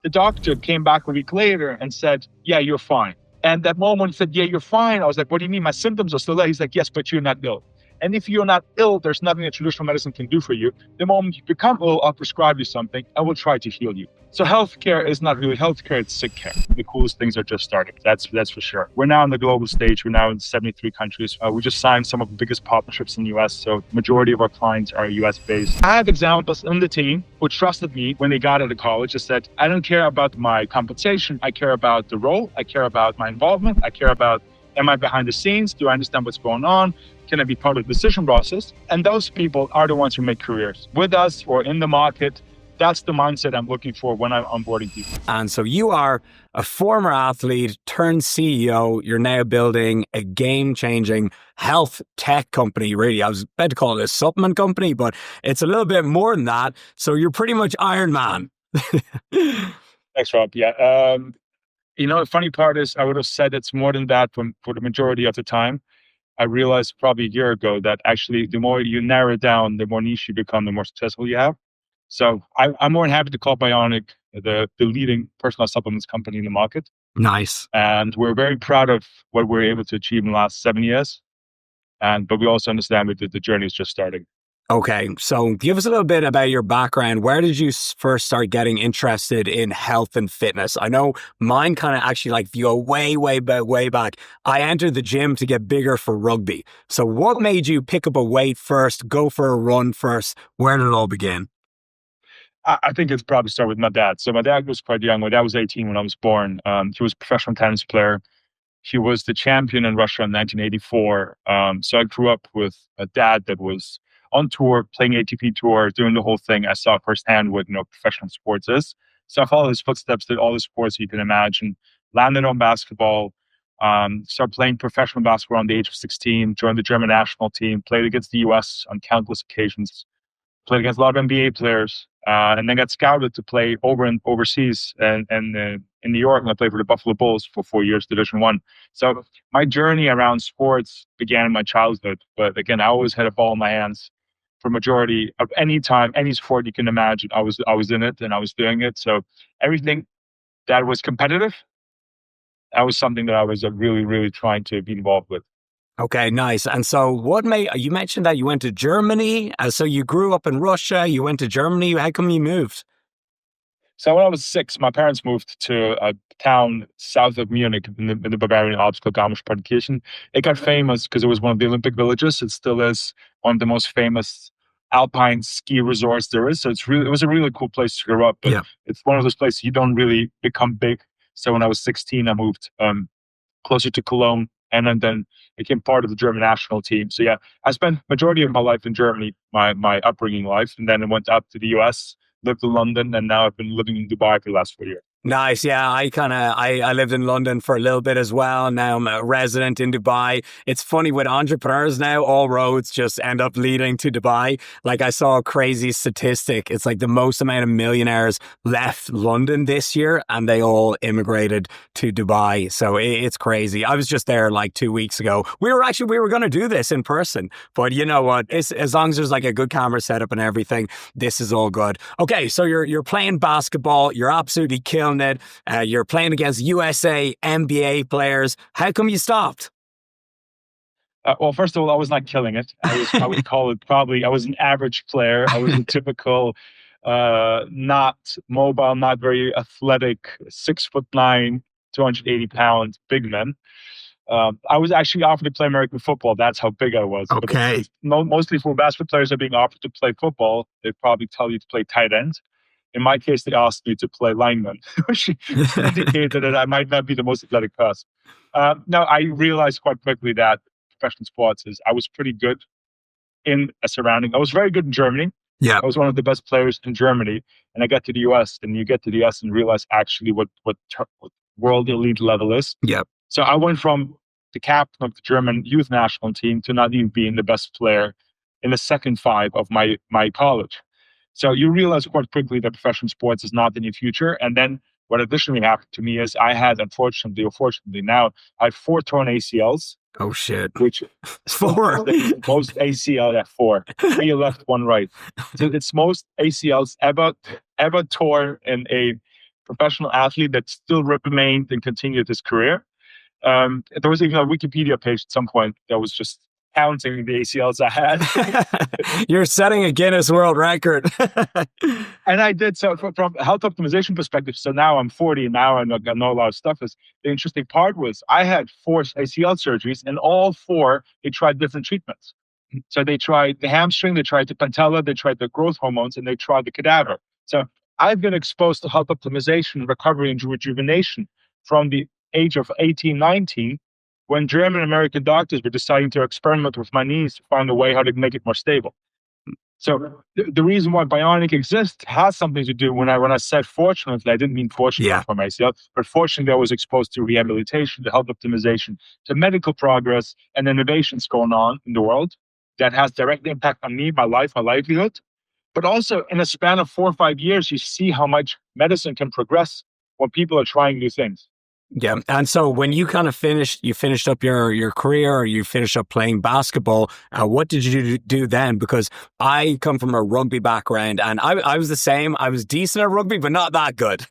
The doctor came back a week later and said, yeah, you're fine. And that moment he said, yeah, you're fine. I was like, what do you mean? My symptoms are still there. He's like, yes, but you're not ill. And if you're not ill, there's nothing that traditional medicine can do for you. The moment you become ill, I'll prescribe you something and we'll try to heal you. So healthcare is not really healthcare, it's sick care. The coolest things are just starting. That's for sure. We're now on the global stage. We're now in 73 countries. We just signed some of the biggest partnerships in the US. So majority of our clients are US based. I have examples in the team who trusted me when they got out of college and said, I don't care about my compensation. I care about the role. I care about my involvement. I care about, am I behind the scenes? Do I understand what's going on? Can I be part of the decision process? And those people are the ones who make careers with us or in the market. That's the mindset I'm looking for when I'm onboarding people. And so you are a former athlete turned CEO. You're now building a game-changing health tech company, really. I was about to call it a supplement company, but it's a little bit more than that. So you're pretty much Iron Man. Thanks, Rob. Yeah. The funny part is I would have said it's more than that for the majority of the time. I realized probably a year ago that actually the more you narrow it down, the more niche you become, the more successful you have. So I'm more than happy to call Bioniq the leading personal supplements company in the market. Nice. And we're very proud of what we're able to achieve in the last 7 years. But we also understand that the journey is just starting. Okay, so give us a little bit about your background. Where did you first start getting interested in health and fitness? I know mine kind of actually, like, if you go way back, I entered the gym to get bigger for rugby. So what made you pick up a weight first, go for a run first? Where did it all begin? I think it's probably start with my dad. So my dad was quite young. My dad was 18 when I was born. He was a professional tennis player. He was the champion in Russia in 1984. So I grew up with a dad that was on tour, playing ATP tour, doing the whole thing. I saw firsthand what professional sports is. So I followed his footsteps, did all the sports you can imagine, landed on basketball, started playing professional basketball on the age of 16, joined the German national team, played against the US on countless occasions, played against a lot of NBA players, and then got scouted to play overseas and in New York. And I played for the Buffalo Bulls for 4 years, Division I. So my journey around sports began in my childhood. But again, I always had a ball in my hands for majority of any time, any sport you can imagine. I was in it and I was doing it. So everything that was competitive, that was something that I was really, really trying to be involved with. Okay, nice. And so you mentioned that you went to Germany. So you grew up in Russia, you went to Germany. How come you moved? So when I was 6, my parents moved to a town south of Munich in the Bavarian Alps called Garmisch-Partenkirchen. It got famous because it was one of the Olympic villages. It still is one of the most famous alpine ski resorts there is. So it was a really cool place to grow up. But It's one of those places you don't really become big. So when I was 16, I moved closer to Cologne, and then became part of the German national team. So yeah, I spent majority of my life in Germany, my upbringing life, and then I went up to the US, lived in London, and now I've been living in Dubai for the last 4 years. Nice. Yeah, I lived in London for a little bit as well. Now I'm a resident in Dubai. It's funny with entrepreneurs now, all roads just end up leading to Dubai. Like I saw a crazy statistic. It's like the most amount of millionaires left London this year and they all immigrated to Dubai. So it's crazy. I was just there like 2 weeks ago. We were going to do this in person, but you know what? As long as there's like a good camera setup and everything, this is all good. Okay. So you're playing basketball. You're absolutely killing it. You're playing against USA NBA players. How come you stopped? Well, first of all, I was not killing it. I would call it probably, I was an average player. I was a typical, not mobile, not very athletic, 6'9", 280-pound big man. I was actually offered to play American football. That's how big I was. Okay. But mostly for basketball players are being offered to play football, they probably tell you to play tight end. In my case, they asked me to play lineman, which indicated that I might not be the most athletic person. No, I realized quite quickly that professional sports I was pretty good in a surrounding. I was very good in Germany. Yeah. I was one of the best players in Germany. And I got to the US, and you get to the US and realize actually what world elite level is. Yeah. So I went from the captain of the German youth national team to not even being the best player in the second 5 of my college. So you realize quite quickly that professional sports is not in your future. And then what additionally happened to me is I had, unfortunately or fortunately now, I had 4 torn ACLs. Oh, shit. Which 4? Most ACL at 4. 3 left, 1 right. So it's most ACLs ever torn in a professional athlete that still remained and continued his career. There was even a Wikipedia page at some point that was just counting the ACLs I had. You're setting a Guinness World Record. And I did. So from a health optimization perspective, so now I'm 40, and now I know a lot of stuff. Is the interesting part was I had 4 ACL surgeries, and all 4, they tried different treatments. So they tried the hamstring, they tried the patella, they tried the growth hormones, and they tried the cadaver. So I've been exposed to health optimization, recovery, and rejuvenation from the age of 18, 19, when German American doctors were deciding to experiment with my knees to find a way how to make it more stable. So the reason why Bionic exists has something to do when I said fortunately, I didn't mean fortunately for myself, but fortunately I was exposed to rehabilitation, to health optimization, to medical progress and innovations going on in the world that has direct impact on me, my life, my livelihood. But also in a span of 4 or 5 years, you see how much medicine can progress when people are trying new things. Yeah. And so when you kind of finished up your career, or you finished up playing basketball, what did you do then? Because I come from a rugby background, and I was the same. I was decent at rugby, but not that good,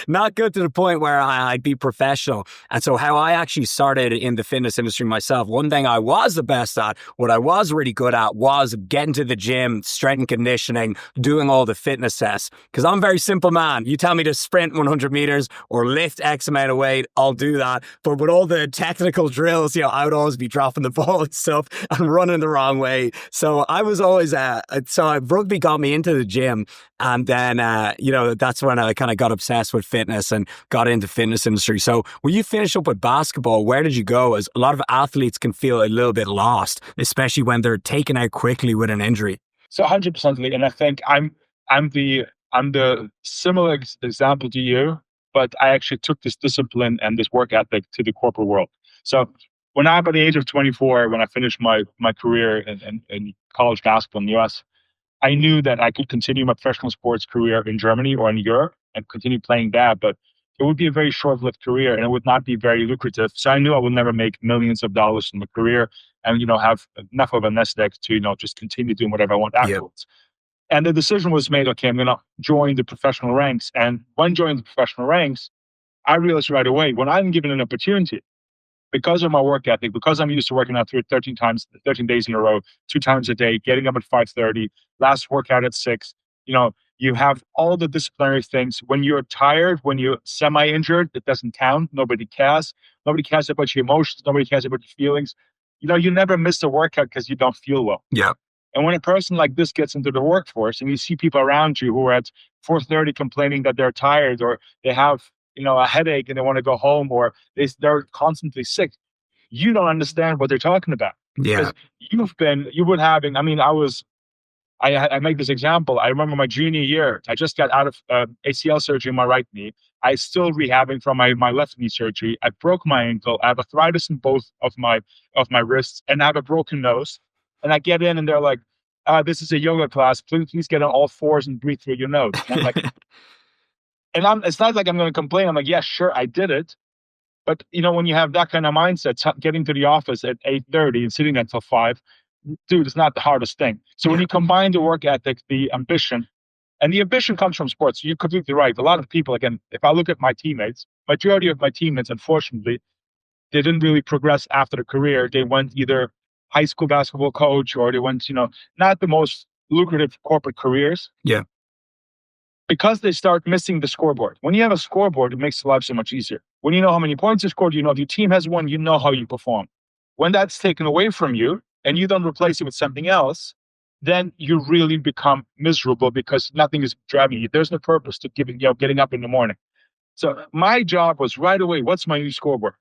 not good to the point where I'd be professional. And so how I actually started in the fitness industry myself, one thing I was the best at, what I was really good at, was getting to the gym, strength and conditioning, doing all the fitness tests. Because I'm a very simple man. You tell me to sprint 100 meters or lift X amount of weight, I'll do that. But with all the technical drills, I would always be dropping the ball and stuff and running the wrong way. So I was always, rugby got me into the gym. And then, that's when I kind of got obsessed with fitness and got into fitness industry. So when you finished up with basketball, where did you go? As a lot of athletes can feel a little bit lost, especially when they're taken out quickly with an injury. So 100%, Lee, and I think I'm the similar example to you, but I actually took this discipline and this work ethic to the corporate world. So when I'm at the age of 24, when I finished my career in college basketball in the US, I knew that I could continue my professional sports career in Germany or in Europe and continue playing that, but it would be a very short-lived career and it would not be very lucrative. So I knew I would never make millions of dollars in my career and, have enough of a nest egg to, just continue doing whatever I want afterwards. Yep. And the decision was made, okay, I'm going to join the professional ranks. And when joining the professional ranks, I realized right away, when I'm given an opportunity, because of my work ethic, because I'm used to working out 13 days in a row, 2 times a day, getting up at 5:30, last workout at 6, you have all the disciplinary things. When you're tired, when you're semi-injured, it doesn't count. Nobody cares. Nobody cares about your emotions. Nobody cares about your feelings. You never miss a workout because you don't feel well. Yeah. And when a person like this gets into the workforce and you see people around you who are at 4:30 complaining that they're tired or they have, a headache and they want to go home or they're constantly sick, you don't understand what they're talking about. Yeah. Because I make this example. I remember my junior year, I just got out of ACL surgery in my right knee. I still rehabbing from my left knee surgery. I broke my ankle. I have arthritis in both of my wrists, and I have a broken nose. And I get in and they're like, this is a yoga class. Please get on all fours and breathe through your nose. And I'm like, it's not like I'm going to complain. I'm like, yeah, sure, I did it. But, when you have that kind of mindset, getting to the office at 8:30 and sitting there until 5, dude, it's not the hardest thing. So when you combine the work ethic, the ambition, and the ambition comes from sports. You're completely right. A lot of people, again, if I look at my teammates, majority of my teammates, unfortunately, they didn't really progress after the career. They went either high school basketball coach or they went, not the most lucrative corporate careers. Yeah. Because they start missing the scoreboard. When you have a scoreboard, it makes life so much easier. When you know how many points you scored, if your team has won, you know how you perform. When that's taken away from you and you don't replace it with something else, then you really become miserable because nothing is driving you. There's no purpose to getting up in the morning. So my job was right away, what's my new scoreboard?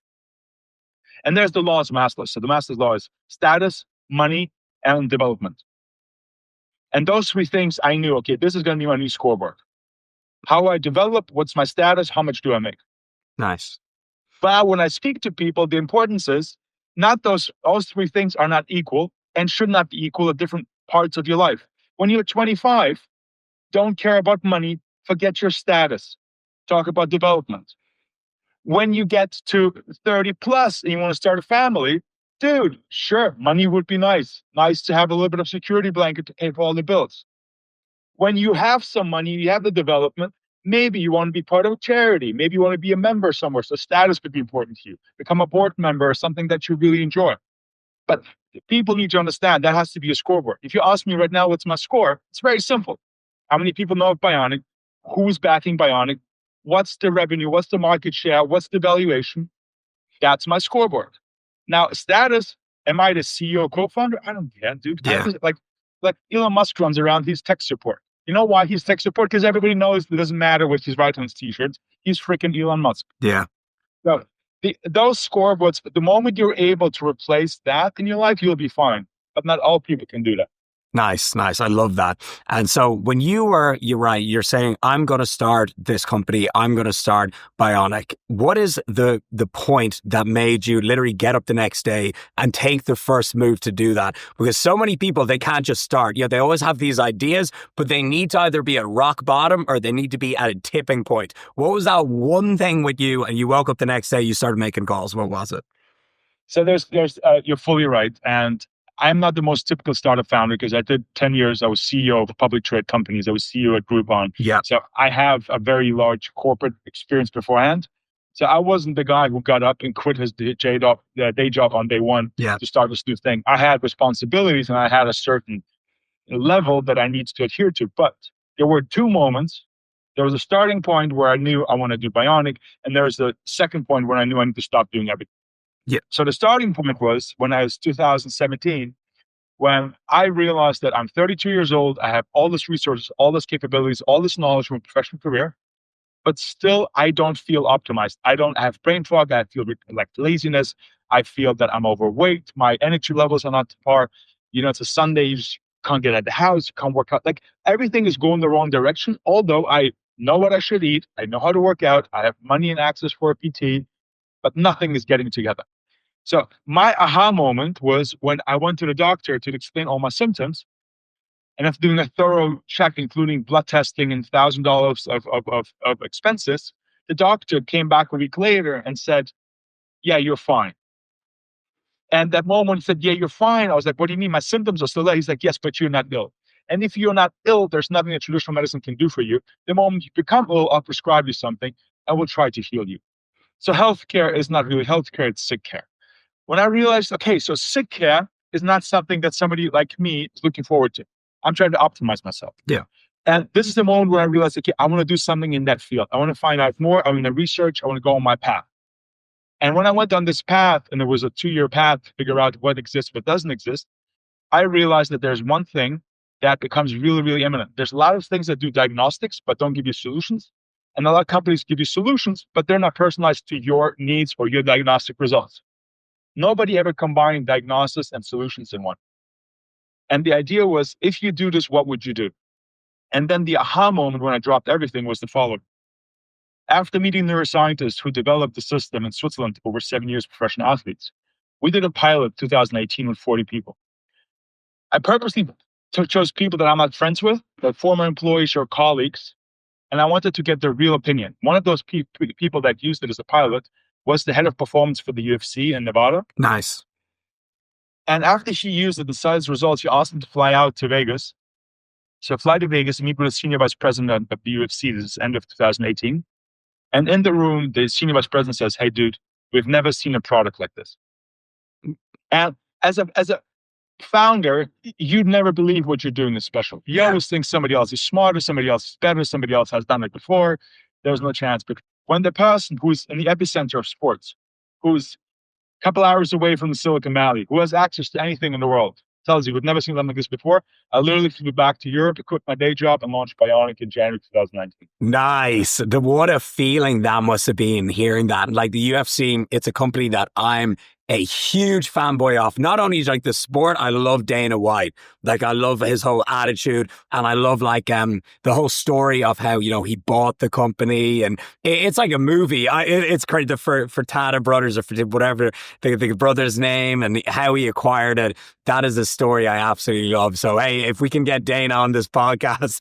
And there's the laws of Maslow. So the Maslow's law is status, money, and development. And those 3 things I knew, okay, this is going to be my new scoreboard. How I develop, what's my status, how much do I make? Nice. But when I speak to people, the importance is not those 3 things are not equal and should not be equal at different parts of your life. When you're 25, don't care about money, forget your status. Talk about development. When you get to 30 plus and you want to start a family, dude, sure, money would be nice. Nice to have a little bit of security blanket to pay for all the bills. When you have some money, you have the development, Maybe you want to be part of a charity. Maybe you want to be a member somewhere. So status could be important to you. Become a board member or something that you really enjoy. But people need to understand that has to be a scoreboard. If you ask me right now, what's my score? It's very simple. How many people know of Bionic? Who's backing Bionic? What's the revenue? What's the market share? What's the valuation? That's my scoreboard. Now, status, am I the CEO, co-founder? I don't care, dude. Yeah. Like Elon Musk runs around, he's tech support. You know why he's tech support? Because everybody knows it doesn't matter what he's writing on his t-shirts. He's freaking Elon Musk. Yeah. So those scoreboards, the moment you're able to replace that in your life, you'll be fine. But not all people can do that. Nice. I love that. And so when you're right, you're saying, I'm going to start this company. I'm going to start Bionic. What is the point that made you literally get up the next day and take the first move to do that? Because so many people, they can't just start. They always have these ideas, but they need to either be at rock bottom or they need to be at a tipping point. What was that one thing with you? And you woke up the next day, you started making calls. What was it? So you're fully right. And I'm not the most typical startup founder because I did 10 years. I was CEO of public trade companies. I was CEO at Groupon. Yeah. So I have a very large corporate experience beforehand. So I wasn't the guy who got up and quit his day job on day one to start this new thing. I had responsibilities and I had a certain level that I needed to adhere to. But there were two moments. There was a starting point where I knew I want to do Bionic. And there was the second point where I knew I need to stop doing everything. Yeah. So the starting point was when I was 2017, when I realized that I'm 32 years old, I have all this resources, all this capabilities, all this knowledge from a professional career, but still I don't feel optimized. I don't have brain fog. I feel like laziness. I feel that I'm overweight. My energy levels are not to par. It's a Sunday, you just can't get out of the house, you can't work out. Like everything is going the wrong direction. Although I know what I should eat, I know how to work out, I have money and access for a PT, but nothing is getting together. So my aha moment was when I went to the doctor to explain all my symptoms. And after doing a thorough check, including blood testing and $1,000 of expenses, the doctor came back a week later and said, yeah, you're fine. And that moment he said, yeah, you're fine. I was like, what do you mean? My symptoms are still there. He's like, yes, but you're not ill. And if you're not ill, there's nothing that traditional medicine can do for you. The moment you become ill, I'll prescribe you something and we'll try to heal you. So healthcare is not really healthcare, it's sick care. When I realized, okay, so sick care is not something that somebody like me is looking forward to. I'm trying to optimize myself. Yeah. And this is the moment where I realized, okay, I want to do something in that field. I want to find out more. I want to research. I want to go on my path. And when I went on this path, and it was a 2-year path to figure out what exists, what doesn't exist, I realized that there's one thing that becomes really, really imminent. There's a lot of things that do diagnostics, but don't give you solutions. And a lot of companies give you solutions, but they're not personalized to your needs or your diagnostic results. Nobody ever combined diagnosis and solutions in one. And the idea was, if you do this, what would you do? And then the aha moment when I dropped everything was the following. After meeting neuroscientists who developed the system in Switzerland over 7 years, professional athletes, we did a pilot 2018 with 40 people. I purposely chose people that I'm not friends with, that former employees or colleagues, and I wanted to get their real opinion. One of those people that used it as a pilot was the head of performance for the UFC in Nevada. Nice. And after she used it, decided results, she asked him to fly out to Vegas. So fly to Vegas, meet with the senior vice president of the UFC. This is end of 2018. And in the room, the senior vice president says, hey, dude, we've never seen a product like this. And as a founder, you'd never believe what you're doing is special. You always think somebody else is smarter, somebody else is better, somebody else has done it before. There's no chance. But when the person who's in the epicenter of sports, who's a couple hours away from the Silicon Valley, who has access to anything in the world, tells you, we've never seen something like this before, I literally flew back to Europe to quit my day job and launched Bionic in January 2019. Nice. What a feeling that must have been hearing that. Like the UFC, it's a company that I'm a huge fanboy of. Not only like the sport, I love Dana White. Like I love his whole attitude, and I love like the whole story of how he bought the company, and it's like a movie. It's great for Tata Brothers or for whatever the brother's name and how he acquired it. That is a story I absolutely love. So hey, if we can get Dana on this podcast,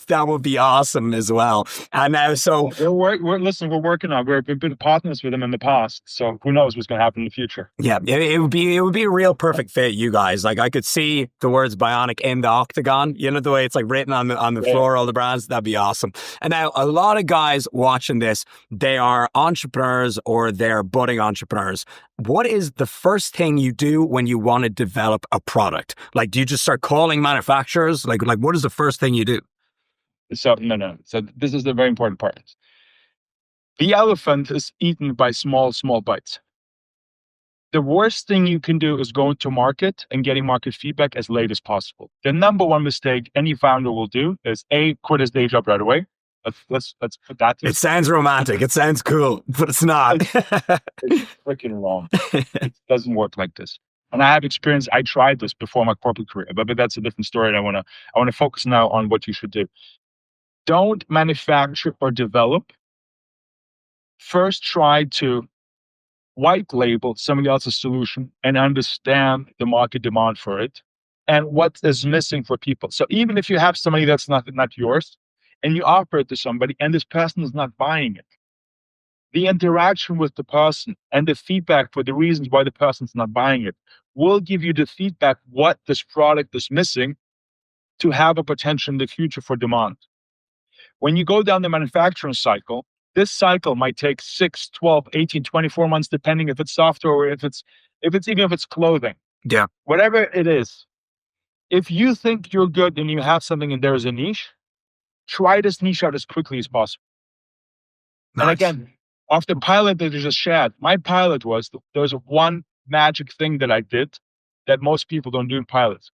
that would be awesome as well. And now, so we're working on. We've been partners with him in the past, so who knows what's going to happen in the future. sure. Yeah, it would be a real perfect fit, you guys. Like I could see the words Bionic in the octagon. You know the way it's like written on the floor, all the brands. That'd be awesome. And now a lot of guys watching this, they are entrepreneurs or they're budding entrepreneurs. What is the first thing you do when you want to develop a product? Like, do you just start calling manufacturers? Like what is the first thing you do? So no. So this is the very important part. The elephant is eaten by small bites. The worst thing you can do is going to market and getting market feedback as late as possible. The number one mistake any founder will do is quit his day job right away. Let's put that to it. Sounds romantic. It sounds cool, but it's not. It's freaking wrong. It doesn't work like this. And I have experience. I tried this before my corporate career, but that's a different story. And I want to focus now on what you should do. Don't manufacture or develop. First, try to white label somebody else's solution and understand the market demand for it and what is missing for people. So even if you have somebody that's not yours and you offer it to somebody and this person is not buying it, the interaction with the person and the feedback for the reasons why the person's not buying it will give you the feedback what this product is missing to have a potential in the future for demand. When you go down the manufacturing cycle, this cycle might take 6, 12, 18, 24 months, depending if it's software or if it's clothing. Yeah. Whatever it is. If you think you're good and you have something and there's a niche, try this niche out as quickly as possible. Nice. And again, off the pilot that you just shared, my pilot was, there's one magic thing that I did that most people don't do in pilots.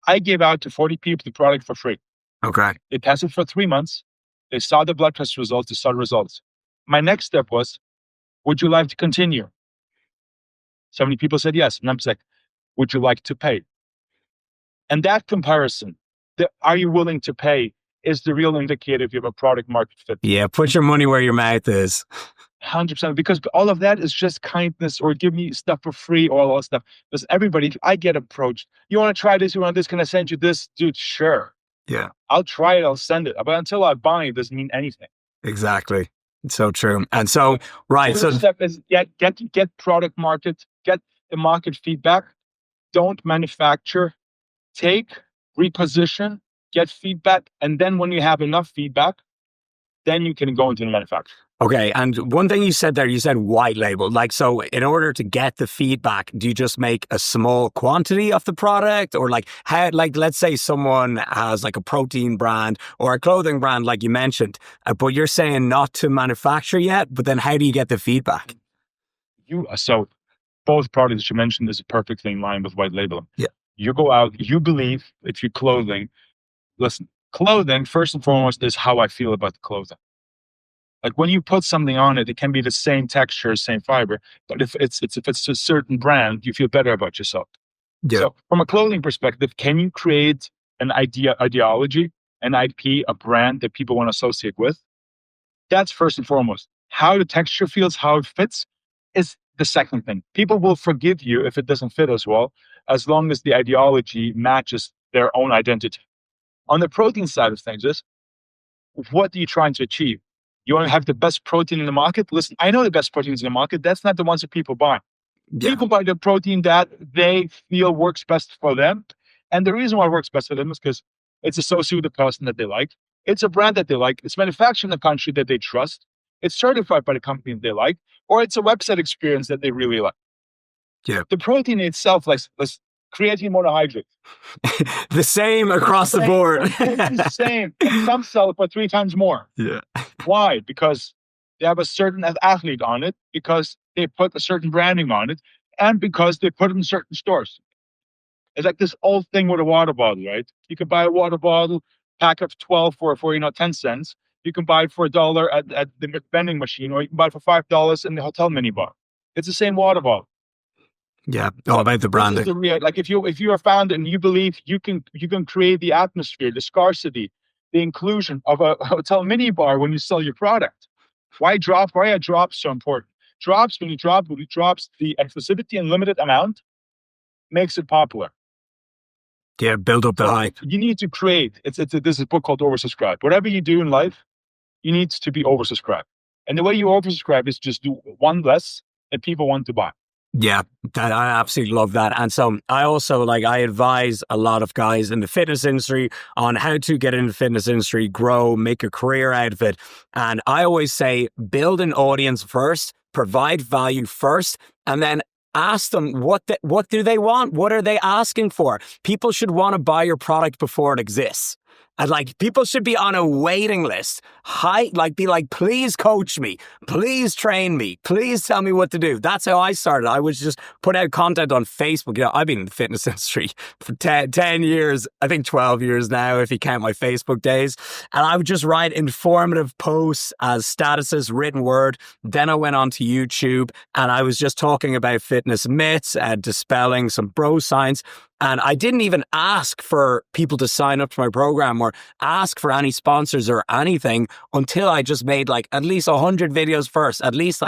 I gave out to 40 people the product for free. Okay. They tested for 3 months. They saw the blood test results. They saw the results. My next step was, would you like to continue? So many people said yes. And I'm like, would you like to pay? And that comparison, are you willing to pay, is the real indicator if you have a product market fit. Yeah, put your money where your mouth is. 100%, because all of that is just kindness or give me stuff for free or all that stuff. Because everybody, I get approached. You want to try this? You want this? Can I send you this? Dude, sure. Yeah. I'll try it. I'll send it. But until I buy it, doesn't mean anything. Exactly. It's so true. And so, right. The first step is get product market, get the market feedback. Don't manufacture. Take, reposition, get feedback. And then when you have enough feedback, then you can go into the manufacturer. Okay. And one thing you said there, you said white label. Like, so in order to get the feedback, do you just make a small quantity of the product? Or like how, like, let's say someone has like a protein brand or a clothing brand, like you mentioned, but you're saying not to manufacture yet, but then how do you get the feedback? So both products that you mentioned is perfectly in line with white labeling. Yeah. You go out, you believe if you're clothing, listen, clothing, first and foremost, is how I feel about the clothing. Like when you put something on it, it can be the same texture, same fiber, but if it's a certain brand, you feel better about yourself. Yeah. So from a clothing perspective, can you create an ideology, an IP, a brand that people want to associate with? That's first and foremost. How the texture feels, how it fits is the second thing. People will forgive you if it doesn't fit as well, as long as the ideology matches their own identity. On the protein side of things is, what are you trying to achieve? You want to have the best protein in the market? Listen, I know the best proteins in the market. That's not the ones that people buy. Yeah. People buy the protein that they feel works best for them. And the reason why it works best for them is because it's associated with the person that they like. It's a brand that they like. It's manufactured in a country that they trust. It's certified by the company that they like. Or it's a website experience that they really like. Yeah. The protein itself, like creatine monohydrate. The same across the board. It's the same. And some sell it for 3 times more. Yeah. Why? Because they have a certain athlete on it, because they put a certain branding on it, and because they put it in certain stores. It's like this old thing with a water bottle, right? You can buy a water bottle, pack of 12 for 10 cents. You can buy it for $1 at the vending machine, or you can buy it for $5 in the hotel minibar. It's the same water bottle. Yeah, all about the branding. This is the real, like if you are found and you believe you can create the atmosphere, the scarcity, the inclusion of a hotel minibar when you sell your product. Why are drops so important? Drops, when it drops the exclusivity and limited amount, makes it popular. Yeah, build up the hype. You need to create. This is a book called Oversubscribe. Whatever you do in life, you need to be oversubscribed. And the way you oversubscribe is just do one less that people want to buy. Yeah, I absolutely love that. And so I also I advise a lot of guys in the fitness industry on how to get into the fitness industry, grow, make a career out of it. And I always say build an audience first, provide value first, and then ask them what do they want? What are they asking for? People should want to buy your product before it exists. And people should be on a waiting list. Be like, please coach me. Please train me. Please tell me what to do. That's how I started. I was just put out content on Facebook. I've been in the fitness industry for 10 years, I think 12 years now, if you count my Facebook days. And I would just write informative posts as statuses, written word. Then I went on to YouTube and I was just talking about fitness myths and dispelling some bro science. And I didn't even ask for people to sign up to my program or ask for any sponsors or anything until I just made at least 100 videos first. At least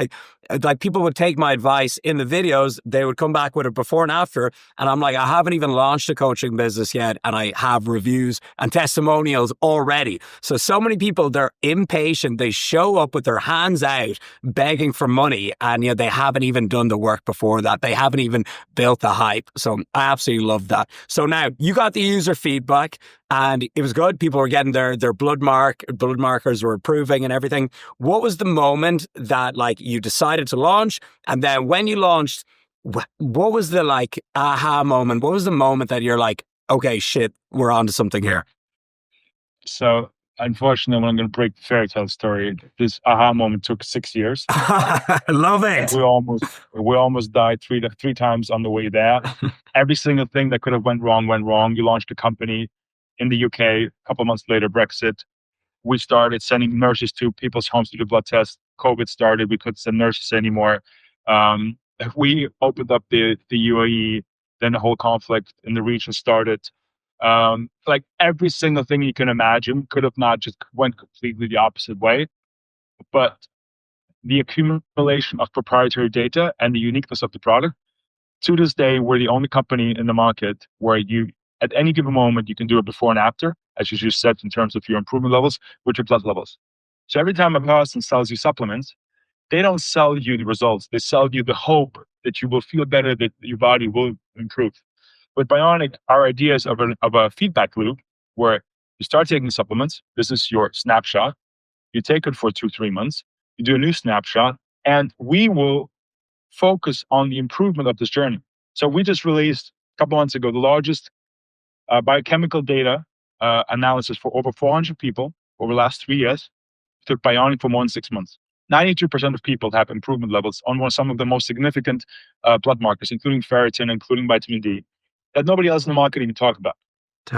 people would take my advice in the videos. They would come back with a before and after. And I'm like, I haven't even launched a coaching business yet. And I have reviews and testimonials already. So many people, they're impatient. They show up with their hands out begging for money. And they haven't even done the work before that. They haven't even built the hype. So I absolutely love that. So now you got the user feedback and it was good. People were getting their blood markers were improving and everything. What was the moment that you decided to launch? And then when you launched, what was the aha moment? What was the moment that you're like, okay, shit, we're on to something here? So unfortunately, when I'm going to break the fairy tale story, this aha moment took 6 years. I love it. We almost died three times on the way there. Every single thing that could have went wrong went wrong. You launched a company in the UK. A couple of months later, Brexit. We started sending nurses to people's homes to do blood tests. COVID started. We couldn't send nurses anymore. We opened up the UAE. Then the whole conflict in the region started. Every single thing you can imagine could have not just went completely the opposite way. But the accumulation of proprietary data and the uniqueness of the product, to this day, we're the only company in the market where you, at any given moment, you can do a before and after, as you just said, in terms of your improvement levels with your blood levels. So every time a person sells you supplements, they don't sell you the results. They sell you the hope that you will feel better, that your body will improve. With Bionic, our idea is of a feedback loop where you start taking supplements. This is your snapshot. You take it for 2-3 months. You do a new snapshot, and we will focus on the improvement of this journey. So we just released a couple months ago the largest biochemical data analysis for over 400 people over the last 3 years. We took Bionic for more than 6 months. 92% of people have improvement levels on some of the most significant blood markers, including ferritin, including vitamin D, that nobody else in the market even talk about.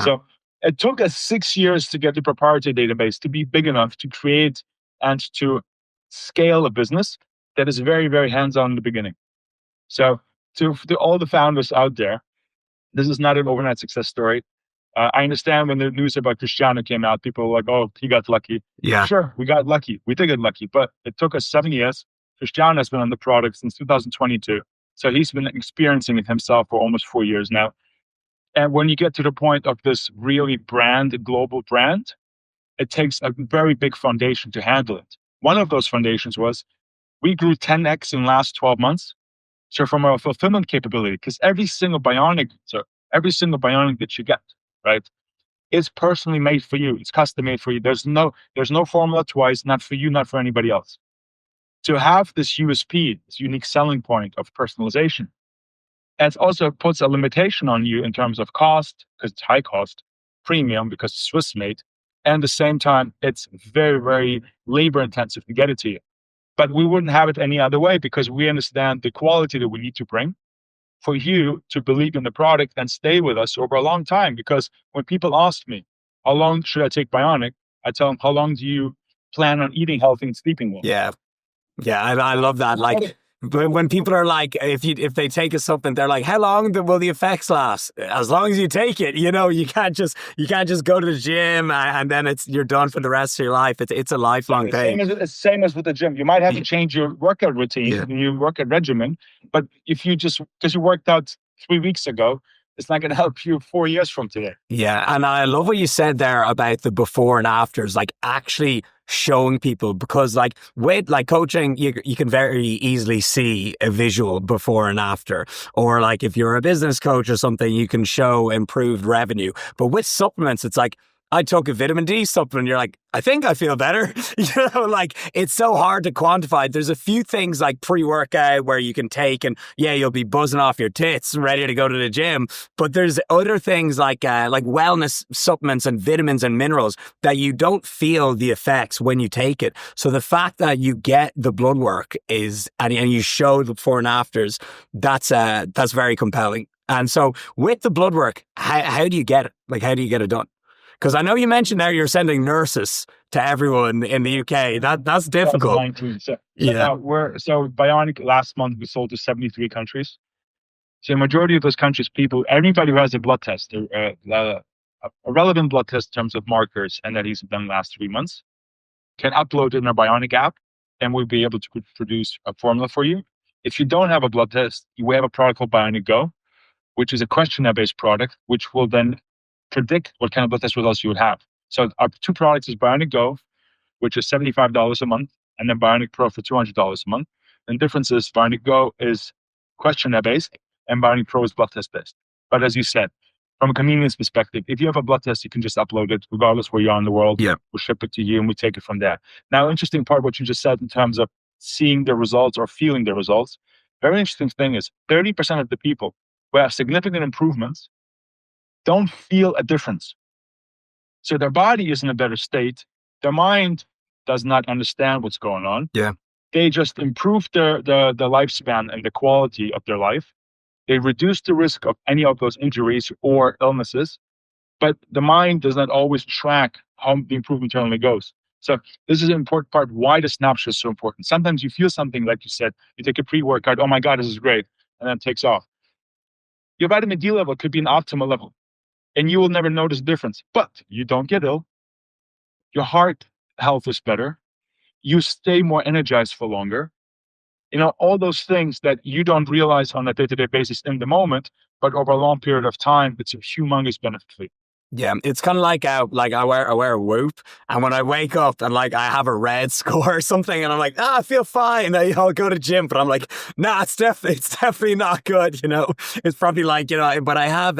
So it took us 6 years to get the proprietary database to be big enough to create and to scale a business that is very, very hands-on in the beginning. So to all the founders out there, this is not an overnight success story. I understand when the news about Cristiano came out, people were like, oh, he got lucky. Yeah. Sure, we got lucky. We did get lucky, but it took us 7 years. Cristiano has been on the product since 2022. So he's been experiencing it himself for almost 4 years now. And when you get to the point of this really global brand, it takes a very big foundation to handle it. One of those foundations was we grew 10x in the last 12 months. So from our fulfillment capability, because every single Bionic that you get, right, is personally made for you. It's custom made for you. There's no formula twice, not for you, not for anybody else. To have this USP, this unique selling point of personalization, it also puts a limitation on you in terms of cost, because it's high cost, premium because it's Swiss made, and at the same time, it's very, very labor intensive to get it to you. But we wouldn't have it any other way because we understand the quality that we need to bring for you to believe in the product and stay with us over a long time. Because when people ask me, how long should I take Bionic? I tell them, how long do you plan on eating healthy and sleeping well? Yeah. Yeah, I love that. When people are like, if they take a supplement, they're like, how long will the effects last? As long as you take it, you can't just go to the gym and then you're done for the rest of your life. It's a lifelong thing. It's same as with the gym. You might have to change your workout routine, your workout regimen, but if you because you worked out 3 weeks ago, it's not going to help you 4 years from today. Yeah, and I love what you said there about the before and afters, actually showing people? Because like with like coaching, you can very easily see a visual before and after, or like if you're a business coach or something, you can show improved revenue. But with supplements, it's like, I took a vitamin D supplement. You're like, I think I feel better. Like it's so hard to quantify. There's a few things like pre-workout where you can take and yeah, you'll be buzzing off your tits ready to go to the gym. But there's other things like wellness supplements and vitamins and minerals that you don't feel the effects when you take it. So the fact that you get the blood work and you show the before and afters, that's very compelling. And so with the blood work, how do you get it? Like, how do you get it done? Because I know you mentioned now you're sending nurses to everyone in the UK. That's difficult. 2019. So Bionic last month we sold to 73 countries. So the majority of those countries, anybody who has a blood test, a relevant blood test in terms of markers, and that he's done the last 3 months, can upload it in our Bionic app, and we'll be able to produce a formula for you. If you don't have a blood test, we have a product called Bionic Go, which is a questionnaire-based product, which will then predict what kind of blood test results you would have. So our two products is Bionic Go, which is $75 a month, and then Bionic Pro for $200 a month. And the difference is Bionic Go is questionnaire-based, and Bionic Pro is blood test-based. But as you said, from a convenience perspective, if you have a blood test, you can just upload it regardless where you are in the world. Yeah. We'll ship it to you, and we take it from there. Now, interesting part, what you just said in terms of seeing the results or feeling the results. Very interesting thing is 30% of the people who have significant improvements don't feel a difference. So their body is in a better state. Their mind does not understand what's going on. Yeah. They just improve the lifespan and the quality of their life. They reduce the risk of any of those injuries or illnesses, but the mind does not always track how the improvement internally goes. So this is an important part why the snapshot is so important. Sometimes you feel something, like you said, you take a pre-workout, oh my God, this is great, and then it takes off. Your vitamin D level could be an optimal level, and you will never notice a difference, but you don't get ill. Your heart health is better. You stay more energized for longer. All those things that you don't realize on a day-to-day basis in the moment, but over a long period of time, it's a humongous benefit for you. Yeah, it's kind of like I wear a Whoop, and when I wake up and like I have a red score or something, and I'm like, I feel fine. I'll go to gym, but I'm like, nah, it's definitely not good. It's probably like but I have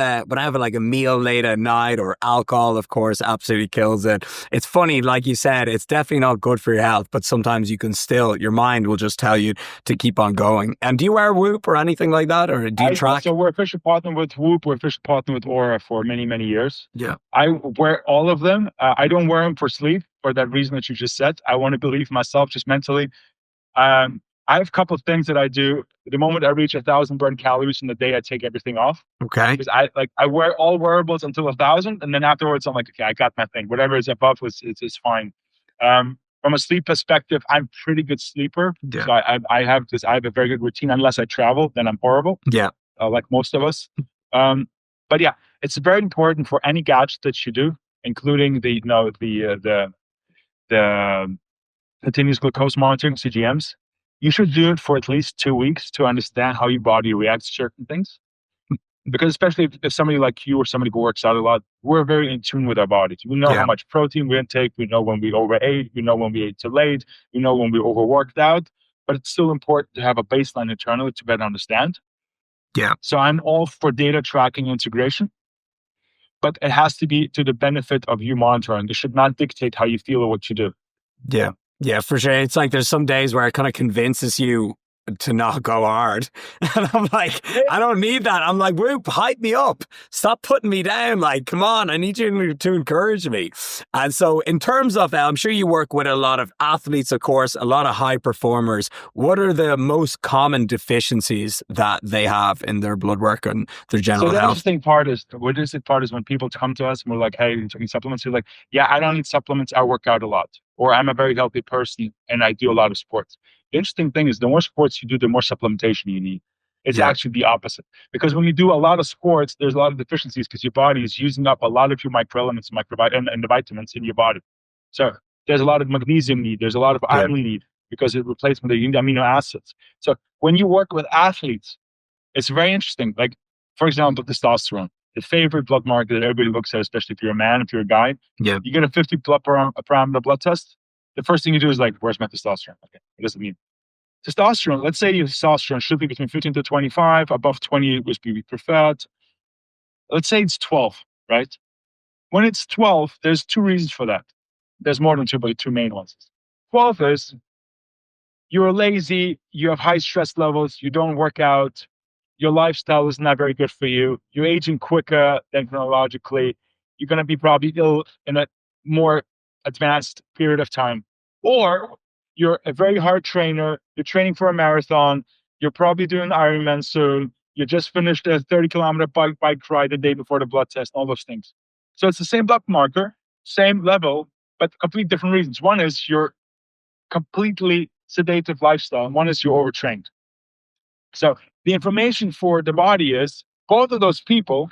like a meal late at night, or alcohol, of course, absolutely kills it. It's funny, like you said, it's definitely not good for your health, but sometimes your mind will just tell you to keep on going. And do you wear a Whoop or anything like that, or do you track? So we're official partner with Whoop. We're official partner with Aura for many, many years. Yeah. I wear all of them. I don't wear them for sleep for that reason that you just said. I want to believe myself just mentally. I have a couple of things that I do. The moment I reach 1,000 burned calories in the day, I take everything off. Okay. Because I wear all wearables until 1,000, and then afterwards I'm like, okay, I got my thing. Whatever is above is fine. From a sleep perspective, I'm a pretty good sleeper. Yeah. So I have a very good routine. Unless I travel, then I'm horrible. Yeah. Like most of us. But yeah, it's very important for any gadget that you do, including the continuous glucose monitoring, CGMs. You should do it for at least 2 weeks to understand how your body reacts to certain things. Because especially if somebody like you or somebody who works out a lot, we're very in tune with our bodies. We know how much protein we intake. We know when we overate. We know when we ate too late. We know when we overworked out. But it's still important to have a baseline internally to better understand. Yeah. So I'm all for data tracking integration, but it has to be to the benefit of you monitoring. It should not dictate how you feel or what you do. Yeah. Yeah, for sure. It's like there's some days where it kind of convinces you to not go hard. And I'm like, I don't need that. I'm like, Whoop, hype me up. Stop putting me down. Like, come on, I need you to encourage me. And so in terms of, I'm sure you work with a lot of athletes, of course, a lot of high performers. What are the most common deficiencies that they have in their blood work and their general health? So the interesting part is when people come to us and we're like, hey, you're taking supplements. You're like, yeah, I don't need supplements. I work out a lot. Or I'm a very healthy person and I do a lot of sports. The interesting thing is the more sports you do, the more supplementation you need. It's actually the opposite. Because when you do a lot of sports, there's a lot of deficiencies because your body is using up a lot of your microelements and the vitamins in your body. So there's a lot of magnesium need. There's a lot of iron need because it replaces the amino acids. So when you work with athletes, it's very interesting. Like, for example, testosterone, the favorite blood marker that everybody looks at, especially if you're a man, if you're a guy. Yeah. You get a 50 parameter blood test. the first thing you do is like, where's my testosterone? Okay, what does it mean? Testosterone, let's say your testosterone should be between 15 to 25, above 20 would be preferred. Let's say it's 12, right? When it's 12, there's two reasons for that. There's more than two, but two main ones. 12 is you're lazy, you have high stress levels, you don't work out, your lifestyle is not very good for you, you're aging quicker than chronologically, you're going to be probably ill in a more advanced period of time. Or you're a very hard trainer, you're training for a marathon, you're probably doing Ironman soon, you just finished a 30-kilometer bike ride the day before the blood test, all those things. So it's the same blood marker, same level, but completely different reasons. One is you're completely sedative lifestyle, and one is you're overtrained. So the information for the body is both of those people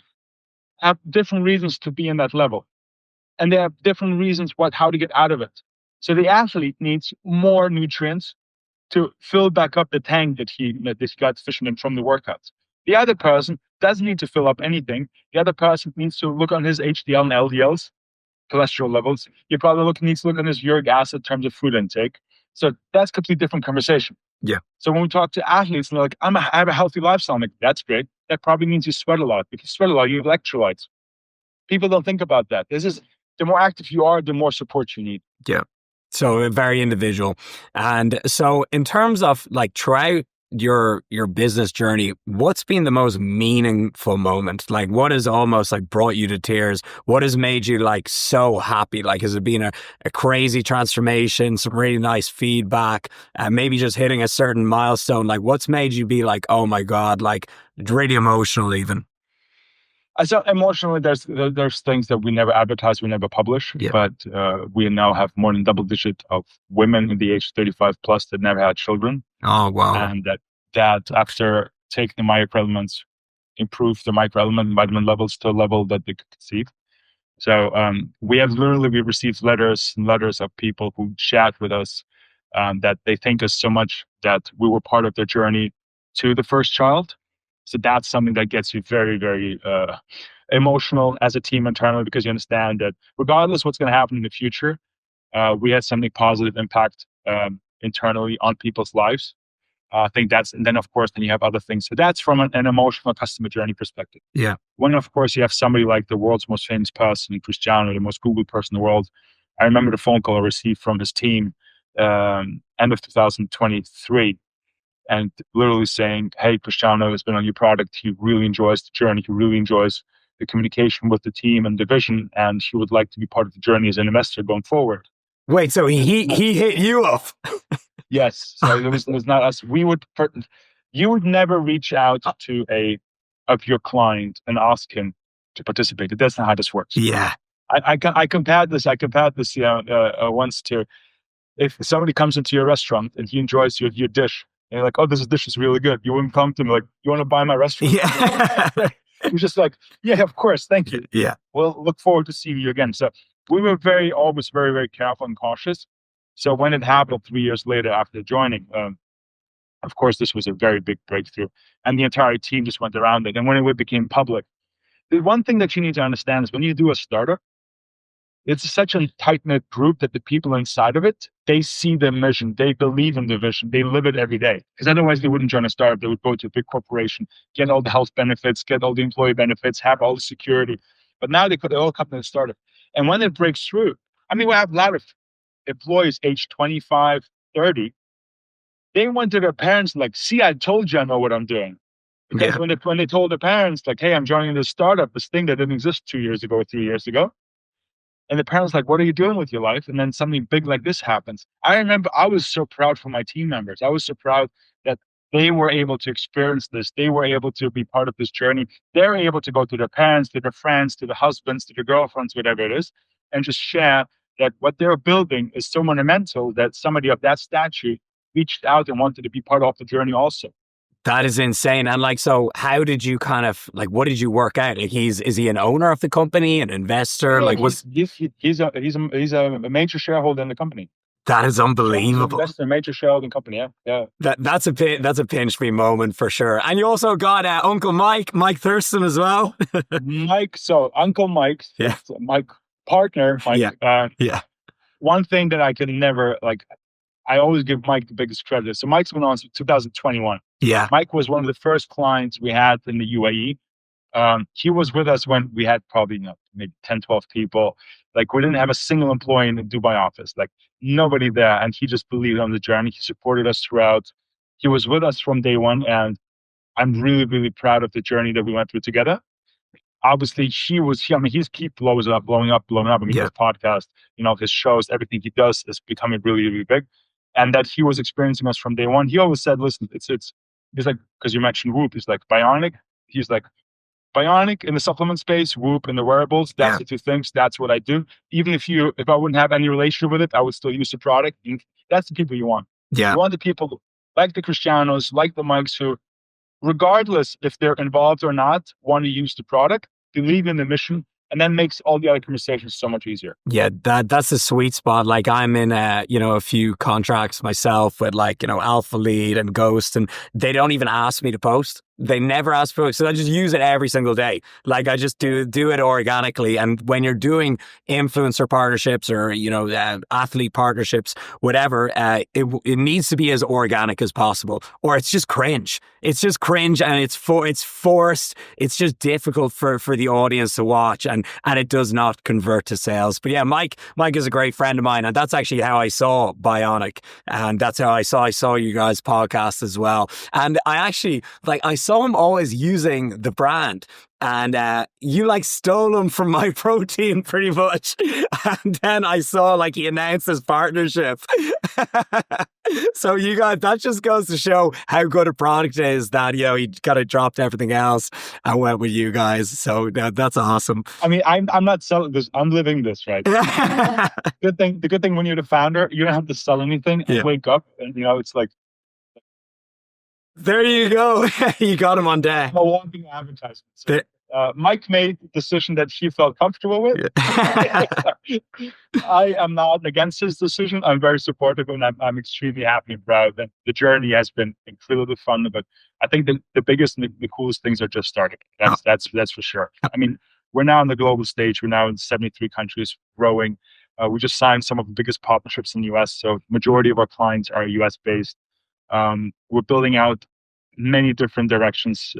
have different reasons to be in that level, and they have different reasons how to get out of it. So the athlete needs more nutrients to fill back up the tank that he got sufficient from the workouts. The other person doesn't need to fill up anything. The other person needs to look on his HDL and LDLs, cholesterol levels. He probably needs to look on his uric acid in terms of food intake. So that's a completely different conversation. Yeah. So when we talk to athletes and they're like, I have a healthy lifestyle, I'm like, that's great. That probably means you sweat a lot. If you sweat a lot, you have electrolytes. People don't think about that. The more active you are, the more support you need. Yeah. So very individual. And so in terms of like throughout your business journey, what's been the most meaningful moment? Like what has almost like brought you to tears? What has made you like so happy? Like has it been a crazy transformation, some really nice feedback, maybe just hitting a certain milestone? Like what's made you be like, oh my God, like really emotional even? So emotionally, there's things that we never advertise, we never publish, Yeah. but we now have more than double digit of women in the age 35 plus that never had children. Oh, wow. And that after taking the microelements, improved the microelement and vitamin levels to a level that they could conceive. So we received letters and letters of people who chat with us that they thank us so much that we were part of their journey to the first child. So that's something that gets you very, very emotional as a team internally, because you understand that regardless what's going to happen in the future, we had something positive impact internally on people's lives. I think and then of course, then you have other things. So that's from an emotional customer journey perspective. Yeah. When of course you have somebody like the world's most famous person, Cristiano, the most Googled person in the world. I remember the phone call I received from his team end of 2023. And literally saying, hey, Cristiano has been on your product. He really enjoys the journey. He really enjoys the communication with the team and division. And he would like to be part of the journey as an investor going forward. Wait, so he hit you up? Yes. So it was not us. You would never reach out to of your client and ask him to participate. That's not how this works. Yeah. I compared this once to, if somebody comes into your restaurant and he enjoys your dish, and you're like, oh, this dish is really good. You wouldn't come to me like, you want to buy my restaurant? Yeah. You're just like, yeah, of course. Thank you. Yeah. We'll look forward to seeing you again. So we were always very, very careful and cautious. So when it happened 3 years later after joining, of course, this was a very big breakthrough. And the entire team just went around it. And when it became public, the one thing that you need to understand is when you do a startup, it's such a tight-knit group that the people inside of it, they see the mission, they believe in the vision, they live it every day. Because otherwise they wouldn't join a startup. They would go to a big corporation, get all the health benefits, get all the employee benefits, have all the security. But now they all come to the startup. And when it breaks through, I mean, we have a lot of employees age 25, 30. They went to their parents like, see, I told you I know what I'm doing. Because when they told their parents, like, hey, I'm joining this startup, this thing that didn't exist 2 years ago or 3 years ago. And the parents like, what are you doing with your life? And then something big like this happens. I remember I was so proud for my team members. I was so proud that they were able to experience this. They were able to be part of this journey. They're able to go to their parents, to their friends, to their husbands, to their girlfriends, whatever it is, and just share that what they're building is so monumental that somebody of that stature reached out and wanted to be part of the journey also. That is insane. And like, so how did you kind of like, what did you work out? Like is he an owner of the company, an investor? Yeah, like he's a major shareholder in the company. That is unbelievable. That's a major shareholding company. Yeah. That's a pinch me moment for sure. And you also got Uncle Mike Thurston as well. Mike. So Uncle Mike, yeah, Mike partner, Mike. Yeah. one thing that I can never like, I always give Mike the biggest credit. So Mike's been on since 2021. Yeah. Mike was one of the first clients we had in the UAE. He was with us when we had probably, maybe 10, 12 people. Like we didn't have a single employee in the Dubai office, like nobody there. And he just believed on the journey. He supported us throughout. He was with us from day one. And I'm really, really proud of the journey that we went through together. Obviously, I mean, he's keep blowing up, blowing up. I mean, Yeah. his podcast, his shows, everything he does is becoming really, really big. And that he was experiencing us from day one. He always said, listen, he's like, because you mentioned Whoop, he's like Bionic. He's like, Bionic in the supplement space, Whoop in the wearables. That's the two things. That's what I do. Even if I wouldn't have any relationship with it, I would still use the product. And that's the people you want. Yeah. You want the people like the Cristianos, like the Mikes, who, regardless if they're involved or not, want to use the product, believe in the mission, and then makes all the other conversations so much easier. Yeah, that's a sweet spot. Like I'm in a few contracts myself with like, Alpha Lead and Ghost, and they don't even ask me to post. They never ask for it. So I just use it every single day. Like I just do it organically. And when you're doing influencer partnerships or, athlete partnerships, whatever, it needs to be as organic as possible, or it's just cringe. It's just cringe, and it's forced. It's just difficult for the audience to watch, and it does not convert to sales. But yeah, Mike is a great friend of mine, and that's actually how I saw Bionic, and that's how I saw you guys' podcast as well. And I actually I saw him always using the brand, and you like stole him from my protein pretty much. And then I saw he announced his partnership. So you guys, that just goes to show how good a product is that, he kind of dropped everything else and went with you guys. So that's awesome. I mean, I'm not selling this. I'm living this, right? The good thing when you're the founder, you don't have to sell anything. And wake up and, it's like, there you go. You got him on deck. A walking advertisement. So, Mike made the decision that he felt comfortable with. I am not against his decision. I'm very supportive, and I'm extremely happy and proud. And the journey has been incredibly fun. But I think the biggest and the coolest things are just starting. That's for sure. I mean, we're now on the global stage. We're now in 73 countries, growing. We just signed some of the biggest partnerships in the US. So majority of our clients are US based. We're building out many different directions.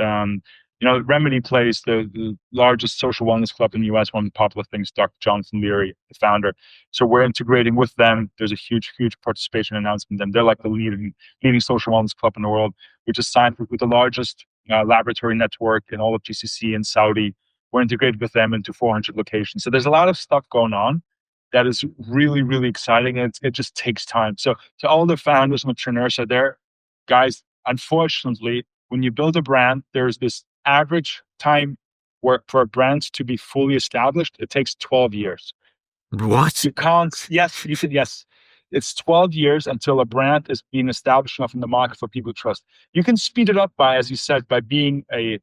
Remedy Place, the largest social wellness club in the US, one of the popular things, Dr. Jonathan Leary, the founder. So we're integrating with them. There's a huge, huge participation announcement. And they're like the leading social wellness club in the world. We just signed with the largest laboratory network in all of GCC in Saudi. We're integrated with them into 400 locations. So there's a lot of stuff going on that is really, really exciting. And it just takes time. So to all the founders and entrepreneurs out there, guys, unfortunately, when you build a brand, there's this average time for a brand to be fully established. It takes 12 years. What? You can't, yes, you said yes. It's 12 years until a brand is being established enough in the market for people to trust. You can speed it up by, as you said, by being a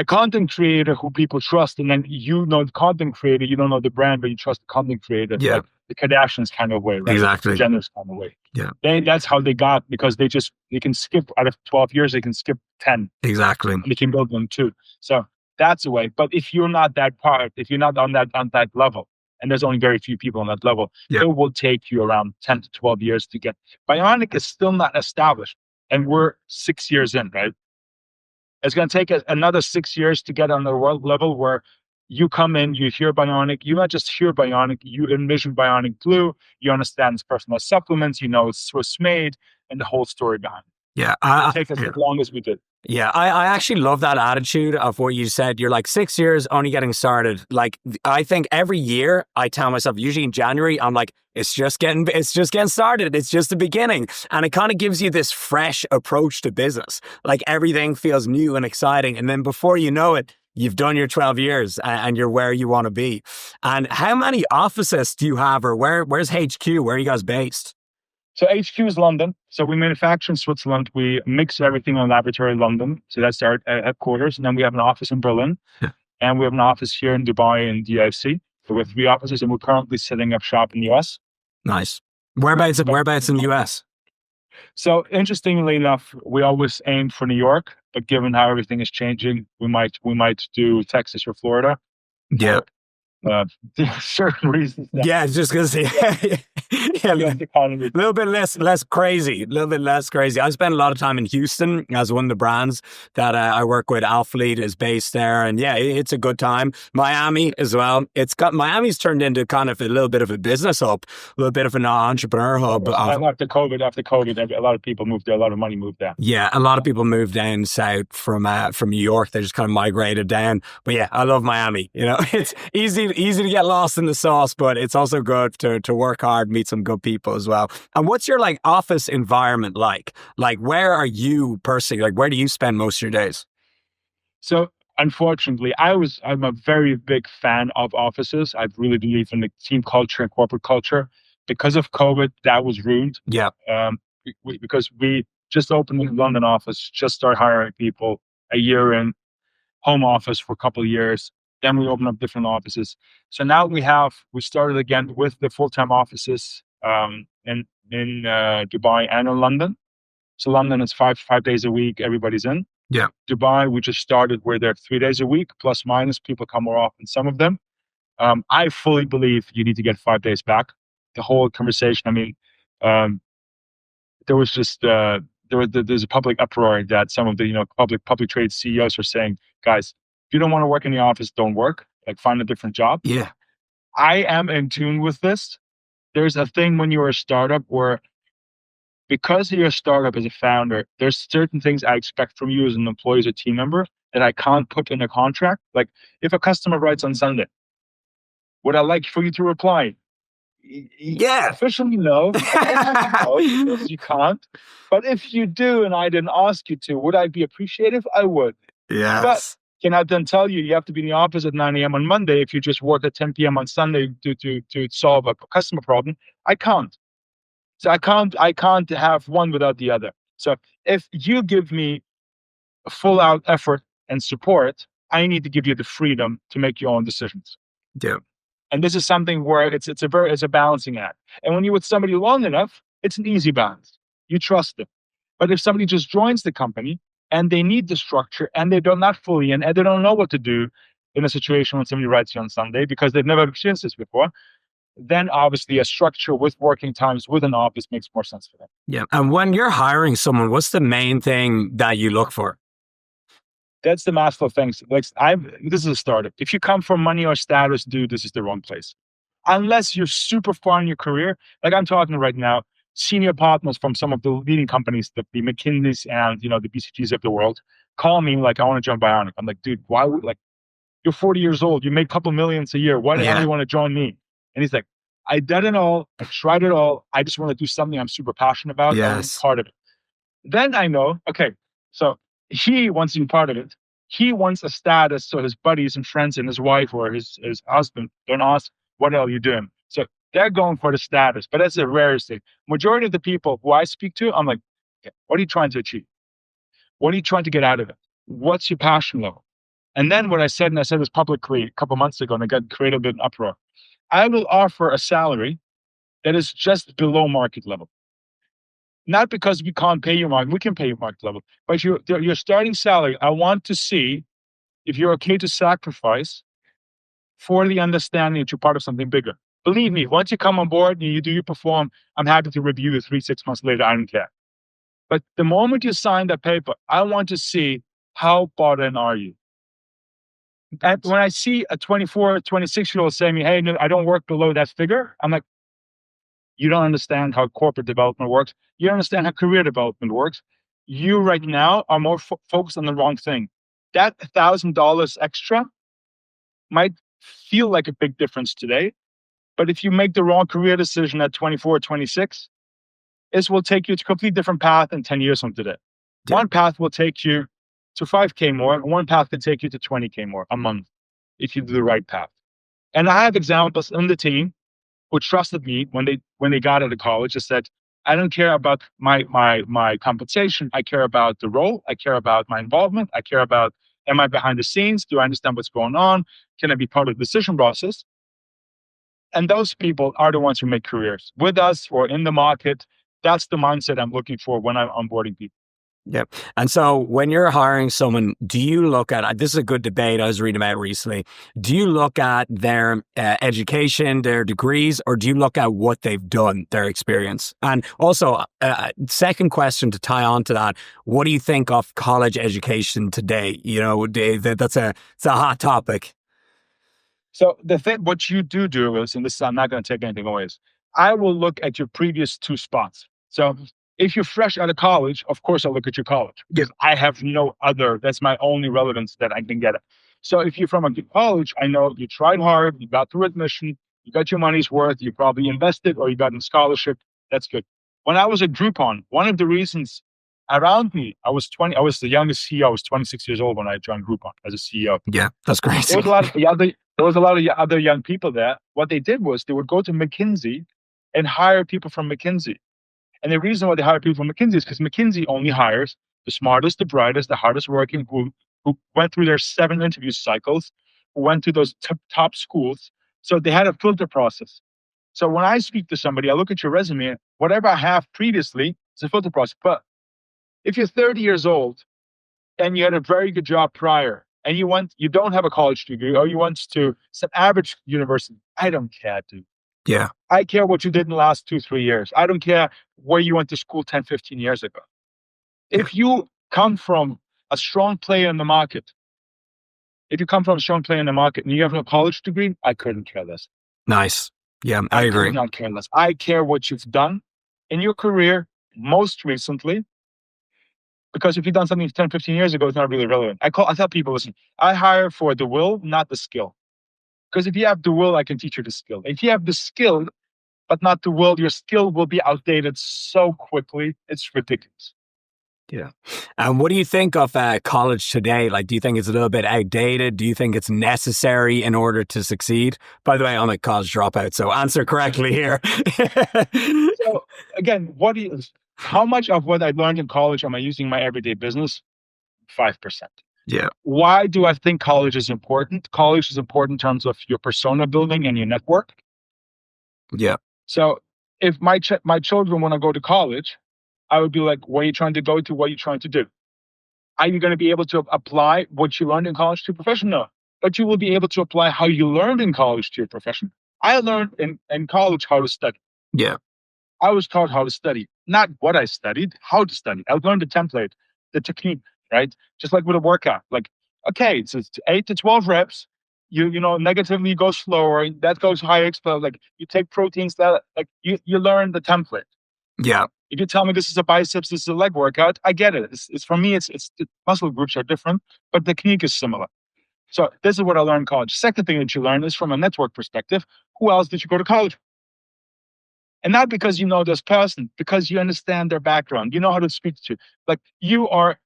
content creator who people trust, and then the content creator, you don't know the brand, but you trust the content creator. Yeah. Like the Kardashians kind of way, right? Exactly. The Jenner's kind of way. Yeah. That's how they got, because they can skip out of 12 years, they can skip 10. Exactly. And they can build them too. So that's a way. But if you're not that part, if you're not on that level, and there's only very few people on that level, it will take you around 10 to 12 years to get. Bionic is still not established, and we're 6 years in, right? It's going to take another 6 years to get on the world level where you come in, you hear Bionic, you not just hear Bionic, you envision Bionic Blue, you understand it's personal supplements, it's Swiss made, and the whole story behind it. Yeah. It'll take us as long as we did. Yeah, I actually love that attitude of what you said. You're like 6 years, only getting started. Like, I think every year I tell myself, usually in January, I'm like, it's just getting started. It's just the beginning. And it kind of gives you this fresh approach to business. Like everything feels new and exciting. And then before you know it, you've done your 12 years and you're where you want to be. And how many offices do you have, or where's HQ? Where are you guys based? So HQ is London. So we manufacture in Switzerland. We mix everything in laboratory in London. So that's our headquarters. And then we have an office in Berlin. And we have an office here in Dubai and DIFC. So we have 3 offices, and we're currently setting up shop in the US. Nice. Whereabouts in the US? So interestingly enough, we always aimed for New York, but given how everything is changing, we might do Texas or Florida. Yeah. Uh, there are certain reasons that Yeah, just because yeah, U.S. economy. a little bit less crazy, a little bit less crazy. I spent a lot of time in Houston as one of the brands that I work with. Alphalete is based there, and yeah, it's a good time. Miami as well. It's got Miami's turned into kind of a little bit of a business hub, a little bit of an entrepreneur hub. After COVID, a lot of people moved there. A lot of money moved there. Yeah, a lot of people moved down south from New York. They just kind of migrated down. But yeah, I love Miami. You know, it's easy to get lost in the sauce, but it's also good to work hard, meet some good people as well. And what's your like office environment like? Like, where are you personally? Like, where do you spend most of your days? So unfortunately, I'm a very big fan of offices. I really believe in the team culture and corporate culture. Because of COVID, that was ruined. Yeah, Because we just opened a London office, just started hiring people a year in, home office for a couple of years. Then we opened up different offices. So now we started again with the full-time offices in Dubai and in London. So London is five days a week, everybody's in. yeah, Dubai, we just started where they're 3 days a week, plus minus. People come more often, some of them. I fully believe you need to get 5 days back. The whole conversation, I mean, um, there was just there's a public uproar that some of the public trade CEOs are saying, guys, if you don't want to work in the office, don't work. Like, find a different job. yeah, I am in tune with this. There's a thing when you're a startup where, because you're a startup as a founder, there's certain things I expect from you as an employee, as a team member, that I can't put in a contract. Like, if a customer writes on Sunday, would I like for you to reply? yeah. Officially, no. No, because you can't. But if you do, and I didn't ask you to, would I be appreciative? I would. But Yes. can I then tell you have to be in the office at 9 a.m. on Monday if you just work at 10 p.m. on Sunday to solve a customer problem? I can't. So I can't have one without the other. So if you give me a full out effort and support, I need to give you the freedom to make your own decisions. Yeah. And this is something where it's a balancing act. And when you're with somebody long enough, it's an easy balance. You trust them. But if somebody just joins the company and they need the structure and they're not fully in and they don't know what to do in a situation when somebody writes you on Sunday because they've never experienced this before, then obviously a structure with working times with an office makes more sense for them. Yeah. And when you're hiring someone, what's the main thing that you look for? That's the Maslow things. Like, this is a startup. If you come from money or status, dude, this is the wrong place. Unless you're super far in your career, like I'm talking right now, senior partners from some of the leading companies, the McKinseys and the BCGs of the world, call me like, I want to join Bionic. I'm like, dude, why would, like, you're 40 years old, you make a couple millions a year. Why the hell do Yeah. you want to join me? And he's like, I did it all, I tried it all. I just want to do something I'm super passionate about. I want to be Yes. part of it. Then I know, okay, so he wants to be part of it. He wants a status so his buddies and friends and his wife or his husband don't ask, what are you doing? So they're going for the status, but that's the rarest thing. Majority of the people who I speak to, I'm like, okay, what are you trying to achieve? What are you trying to get out of it? What's your passion level? And then what I said, and I said this publicly a couple months ago, and I got created a bit of uproar. I will offer a salary that is just below market level. Not because we can't pay you market, we can pay you market level, but your starting salary, I want to see if you're okay to sacrifice for the understanding that you're part of something bigger. Believe me, once you come on board and you perform, I'm happy to review you 6 months later. I don't care. But the moment you sign that paper, I want to see how bought in are you. And when I see a 24, 26-year-old saying me, hey, no, I don't work below that figure, I'm like, you don't understand how corporate development works. You don't understand how career development works. You right now are more focused on the wrong thing. That $1,000 extra might feel like a big difference today, but if you make the wrong career decision at 24 or 26, this will take you to a completely different path in 10 years from today. Yeah. One path will take you to 5K more, and one path can take you to 20K more a month if you do the right path. And I have examples in the team who trusted me when they got out of college and said, I don't care about my compensation. I care about the role. I care about my involvement. I care about, am I behind the scenes? Do I understand what's going on? Can I be part of the decision process? And those people are the ones who make careers with us or in the market. That's the mindset I'm looking for when I'm onboarding people. Yep. And so when you're hiring someone, do you look at this is a good debate I was reading about recently. Do you look at their education, their degrees, or do you look at what they've done, their experience? And also, second question to tie on to that, what do you think of college education today? You know, it's a hot topic. So the thing, what you do is, and this I'm not going to take anything away, is I will look at your previous two spots. So if you're fresh out of college, of course I'll look at your college because I have no other. That's my only relevance that I can get it. So if you're from a good college, I know you tried hard, you got through admission, you got your money's worth, you probably invested or you got a scholarship. That's good. When I was at Groupon, one of the reasons around me, I was 20. I was the youngest CEO. I was 26 years old when I joined Groupon as a CEO. Yeah, that's crazy. There was a lot of other young people there. What they did was they would go to McKinsey and hire people from McKinsey. And the reason why they hire people from McKinsey is because McKinsey only hires the smartest, the brightest, the hardest working, who went through their 7 interview cycles, who went to those top schools. So they had a filter process. So when I speak to somebody, I look at your resume. Whatever I have previously is a filter process. But if you're 30 years old and you had a very good job prior, and you don't have a college degree, or you went to some average university, I don't care, dude. Yeah. I care what you did in the last 2-3 years. I don't care where you went to school 10, 15 years ago. If you come from a strong player in the market, and you have no college degree, I couldn't care less. Nice. Yeah, I agree. Could not care less. I care what you've done in your career most recently. Because if you've done something 10, 15 years ago, it's not really relevant. I tell people, listen, I hire for the will, not the skill. Because if you have the will, I can teach you the skill. If you have the skill, but not the will, your skill will be outdated so quickly. It's ridiculous. Yeah. And what do you think of college today? Like, do you think it's a little bit outdated? Do you think it's necessary in order to succeed? By the way, I'm a college dropout, so answer correctly here. So again, how much of what I learned in college am I using in my everyday business? 5%. Yeah. Why do I think college is important? College is important in terms of your persona building and your network. Yeah. So if my children want to go to college, I would be like, where are you trying to go to? What are you trying to do? Are you going to be able to apply what you learned in college to your profession? No. But you will be able to apply how you learned in college to your profession. I learned in college how to study. Yeah. I was taught how to study, not what I studied, how to study. I learned the template, the technique, right? Just like with a workout. Like, okay, it's 8 to 12 reps. Negatively you go slower. That goes higher explode. Like you take proteins that like you learn the template. Yeah. If you tell me this is a biceps, this is a leg workout, I get it. It's for me, it's the muscle groups are different, but the technique is similar. So this is what I learned in college. Second thing that you learn is from a network perspective. Who else did you go to college with? And not because you know this person, because you understand their background. You know how to speak to. Like you are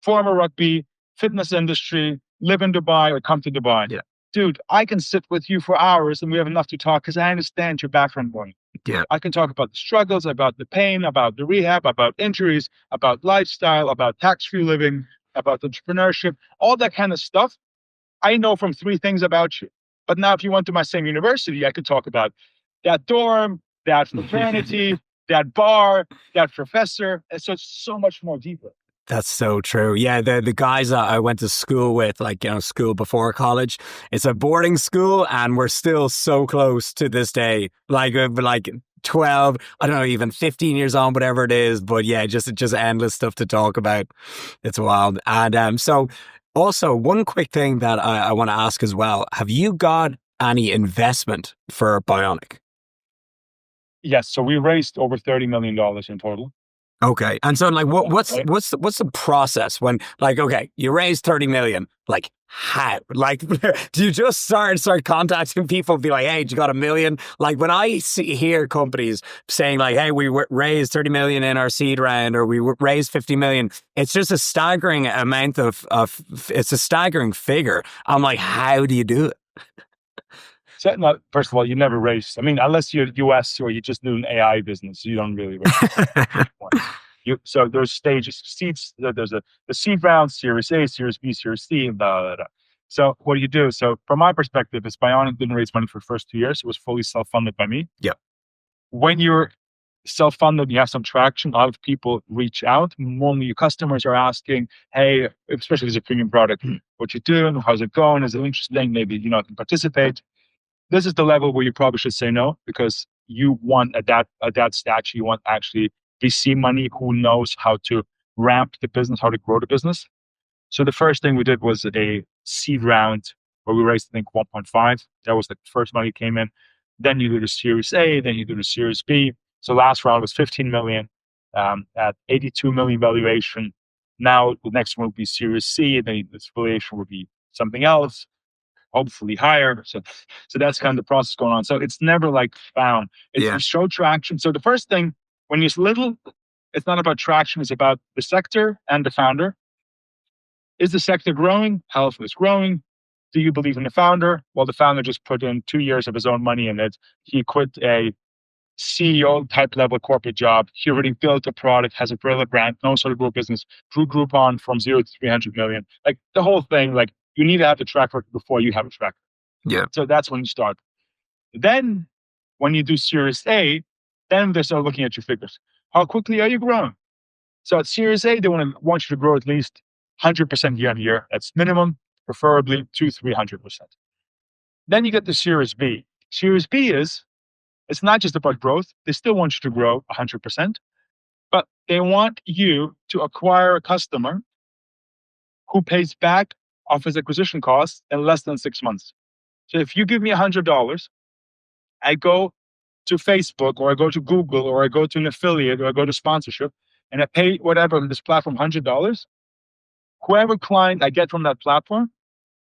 former rugby, fitness industry, live in Dubai or come to Dubai. Yeah. Dude, I can sit with you for hours and we have enough to talk because I understand your background going. Yeah. I can talk about the struggles, about the pain, about the rehab, about injuries, about lifestyle, about tax-free living, about entrepreneurship, all that kind of stuff. I know from 3 things about you. But now if you went to my same university, I could talk about that dorm, that fraternity, that bar, that professor. And so it's so much more deeper. That's so true. Yeah, the guys that I went to school with, like, school before college, it's a boarding school and we're still so close to this day. Like 12, I don't know, even 15 years on, whatever it is. But yeah, just endless stuff to talk about. It's wild. And so also one quick thing that I want to ask as well. Have you got any investment for Bioniq? Yes. So we raised over $30 million in total. Okay. And so like what's the process when like, okay, you raised 30 million, like how? Like do you just start contacting people and be like, hey, you got $1 million? Like when I hear companies saying like, hey, we raised 30 million in our seed round or we raised 50 million, it's just a staggering amount of it's a staggering figure. I'm like, how do you do it? So, no, first of all, you never raise. I mean, unless you're US or you just do an AI business, you don't really raise. So there's stages, seeds. There's the seed round, Series A, Series B, Series C, and blah, blah, blah. So what do you do? So from my perspective, is Bioniq didn't raise money for the first 2 years. It was fully self-funded by me. Yeah. When you're self-funded, you have some traction, a lot of people reach out. Normally your customers are asking, hey, especially if it's a premium product, what you doing? How's it going? Is it interesting? Maybe, I can participate. This is the level where you probably should say no, because you want at that stage, you want actually VC money who knows how to ramp the business, how to grow the business. So the first thing we did was a seed round where we raised, I think, 1.5. That was the first money came in. Then you do the Series A, then you do the Series B. So last round was 15 million at 82 million valuation. Now the next one will be Series C, then this valuation will be something else, hopefully higher. So that's kind of the process going on. So it's never like found. It's You show traction. So the first thing when you're little, it's not about traction, it's about the sector and the founder. Is the sector growing? How is it growing? Do you believe in the founder? Well, the founder just put in 2 years of his own money in it. He quit a CEO type level corporate job. He already built a product, has a brilliant brand, knows how to grow business, grew Groupon from 0 to 300 million. Like the whole thing, like you need to have the track record before you have a track record. Yeah. So that's when you start. Then when you do Series A, then they start looking at your figures. How quickly are you growing? So at Series A, they want you to grow at least 100% year on year. That's minimum, preferably 200-300%. Then you get the Series B. Series B it's not just about growth. They still want you to grow 100%, but they want you to acquire a customer who pays back off his acquisition costs in less than 6 months. So if you give me $100, I go to Facebook or I go to Google or I go to an affiliate or I go to sponsorship and I pay whatever on this platform $100, whoever client I get from that platform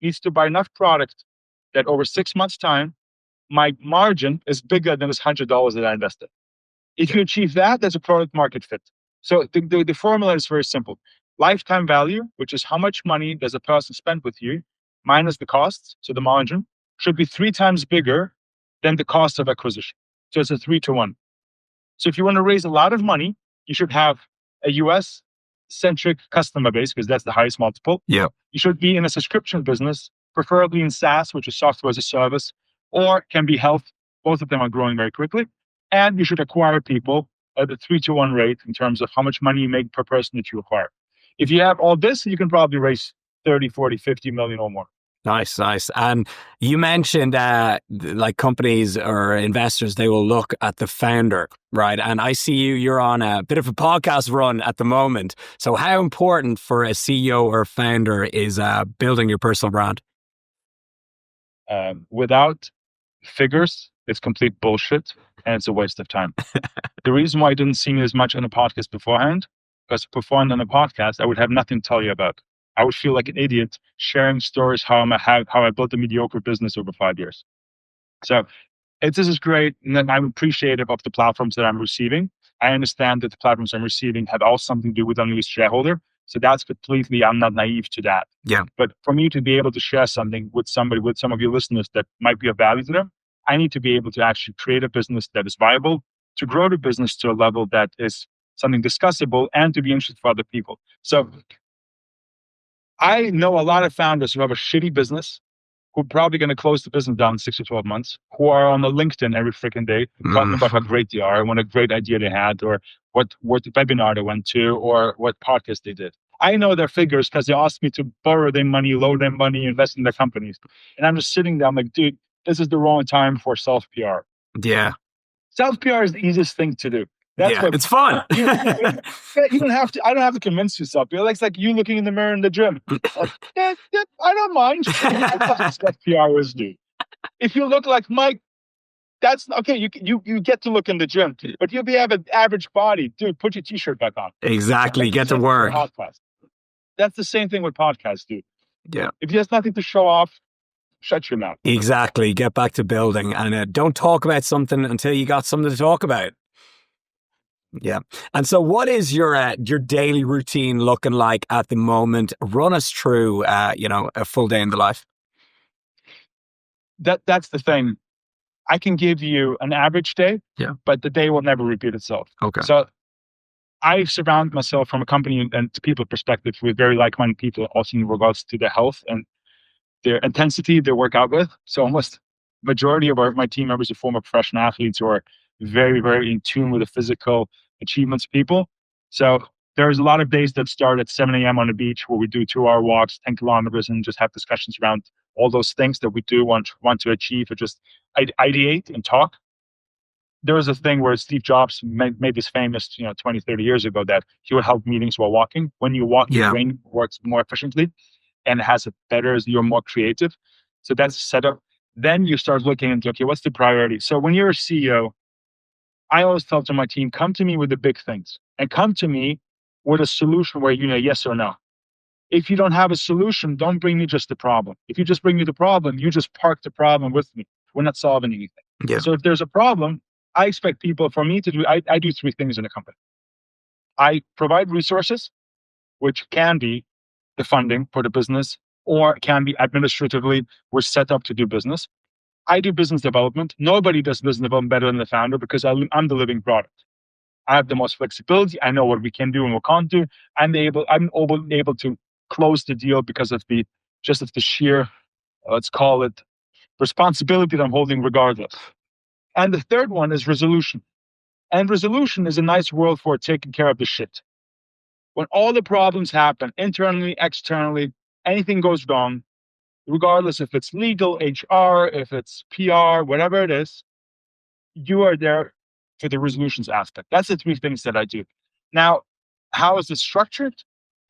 needs to buy enough product that over 6 months' time, my margin is bigger than this $100 that I invested. If you achieve that, there's a product market fit. So the formula is very simple. Lifetime value, which is how much money does a person spend with you, minus the costs, so the margin, should be 3 times bigger than the cost of acquisition. So it's a 3-to-1. So if you want to raise a lot of money, you should have a US-centric customer base, because that's the highest multiple. Yeah. You should be in a subscription business, preferably in SaaS, which is software as a service, or can be health. Both of them are growing very quickly. And you should acquire people at a 3-to-1 rate in terms of how much money you make per person that you acquire. If you have all this, you can probably raise 30, 40, 50 million or more. Nice. And you mentioned like companies or investors, they will look at the founder, right? And I see you're on a bit of a podcast run at the moment. So how important for a CEO or founder is building your personal brand? Without figures, it's complete bullshit and it's a waste of time. The reason why I didn't see me as much on a podcast beforehand, because performing on a podcast, I would have nothing to tell you about. I would feel like an idiot sharing stories how I built a mediocre business over 5 years. So this is great, and I'm appreciative of the platforms that I'm receiving. I understand that the platforms I'm receiving have all something to do with unused shareholder. So that's completely, I'm not naive to that. Yeah. But for me to be able to share something with somebody, with some of your listeners that might be of value to them, I need to be able to actually create a business that is viable, to grow the business to a level that is something discussable, and to be interesting for other people. So I know a lot of founders who have a shitty business, who are probably going to close the business down in 6 to 12 months, who are on the LinkedIn every freaking day, talking about how great they are, and what a great idea they had, or what webinar they went to, or what podcast they did. I know their figures because they asked me to borrow their money, loan their money, invest in their companies. And I'm just sitting there, I'm like, dude, this is the wrong time for self-PR. Yeah. Self-PR is the easiest thing to do. That's it's fun. You don't have to. I don't have to convince you self-PR. It's like you looking in the mirror in the gym. Like, I don't mind. That's what PR is, dude. If you look like Mike, that's okay. You get to look in the gym, but if you have an average body, dude, put your t-shirt back on. Exactly. Get to work. That's the same thing with podcasts, dude. Yeah. If you have nothing to show off, shut your mouth. Exactly. Get back to building, and don't talk about something until you got something to talk about. Yeah. And so what is your daily routine looking like at the moment? Run us through, a full day in the life. That's the thing. I can give you an average day, but the day will never repeat itself. Okay. So I surround myself from a company and people perspective with very like-minded people, also in regards to their health and their intensity they work out with. So almost majority of my team members are former professional athletes or very, very in tune with the physical achievements of people. So there's a lot of days that start at 7 a.m. on the beach where we do 2 hour walks, 10 kilometers, and just have discussions around all those things that we do want to achieve, or just ideate and talk. There was a thing where Steve Jobs made this famous, 20, 30 years ago, that he would have meetings while walking. When you walk, your brain works more efficiently and has a better, you're more creative. So that's set up. Then you start looking into, okay, what's the priority? So when you're a CEO, I always tell to my team, come to me with the big things and come to me with a solution where you know yes or no. If you don't have a solution, don't bring me just the problem. If you just bring me the problem, you just park the problem with me. We're not solving anything. Yeah. So if there's a problem, I expect people for me to do, I do three things in a company. I provide resources, which can be the funding for the business, or can be administratively, we're set up to do business. I do business development. Nobody does business development better than the founder, because I'm the living product. I have the most flexibility. I know what we can do and what can't do. I'm able to close the deal because of the sheer, let's call it, responsibility that I'm holding regardless. And the third one is resolution. And resolution is a nice word for taking care of the shit. When all the problems happen, internally, externally, anything goes wrong, regardless if it's legal, HR, if it's PR, whatever it is, you are there for the resolutions aspect. That's the three things that I do. Now, how is it structured?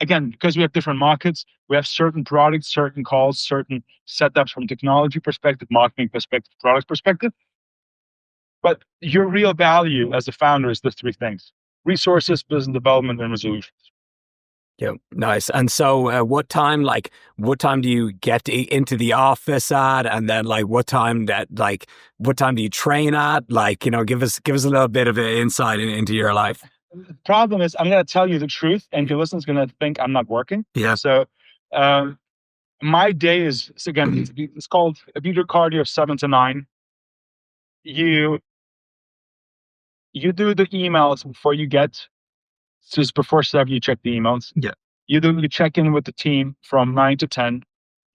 Again, because we have different markets, we have certain products, certain calls, certain setups from technology perspective, marketing perspective, product perspective. But your real value as a founder is the three things: resources, business development, and resolutions. Yeah, nice. And so, what time do you get into the office at, and then what time do you train at? Give us a little bit of an insight into your life. The problem is, I'm going to tell you the truth, and your listeners going to think I'm not working. Yeah. So, my day is, again, it's called a video cardio 7 to 9. You do the emails before you get. Just before 7, you check the emails. Yeah. You check in with the team from 9 to 10.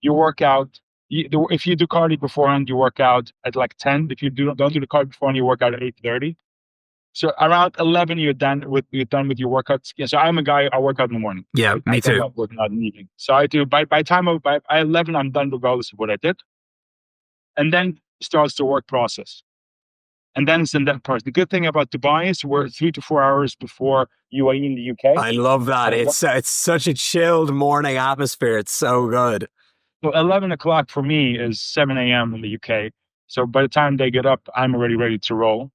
You work out. If you do cardio beforehand, you work out at like 10. If you don't do the cardio beforehand, you work out at 8:30. So around 11, you're done with your workouts. Yeah, so I'm a guy, I work out in the morning. Yeah, me too. I don't work out in the evening. So I do, by 11, I'm done regardless of what I did. And then starts the work process. And then it's in that part. The good thing about Dubai is we're 3 to 4 hours before UAE in the UK. I love that. It's such a chilled morning atmosphere. It's so good. So 11 o'clock for me is 7 a.m. in the UK. So by the time they get up, I'm already ready to roll.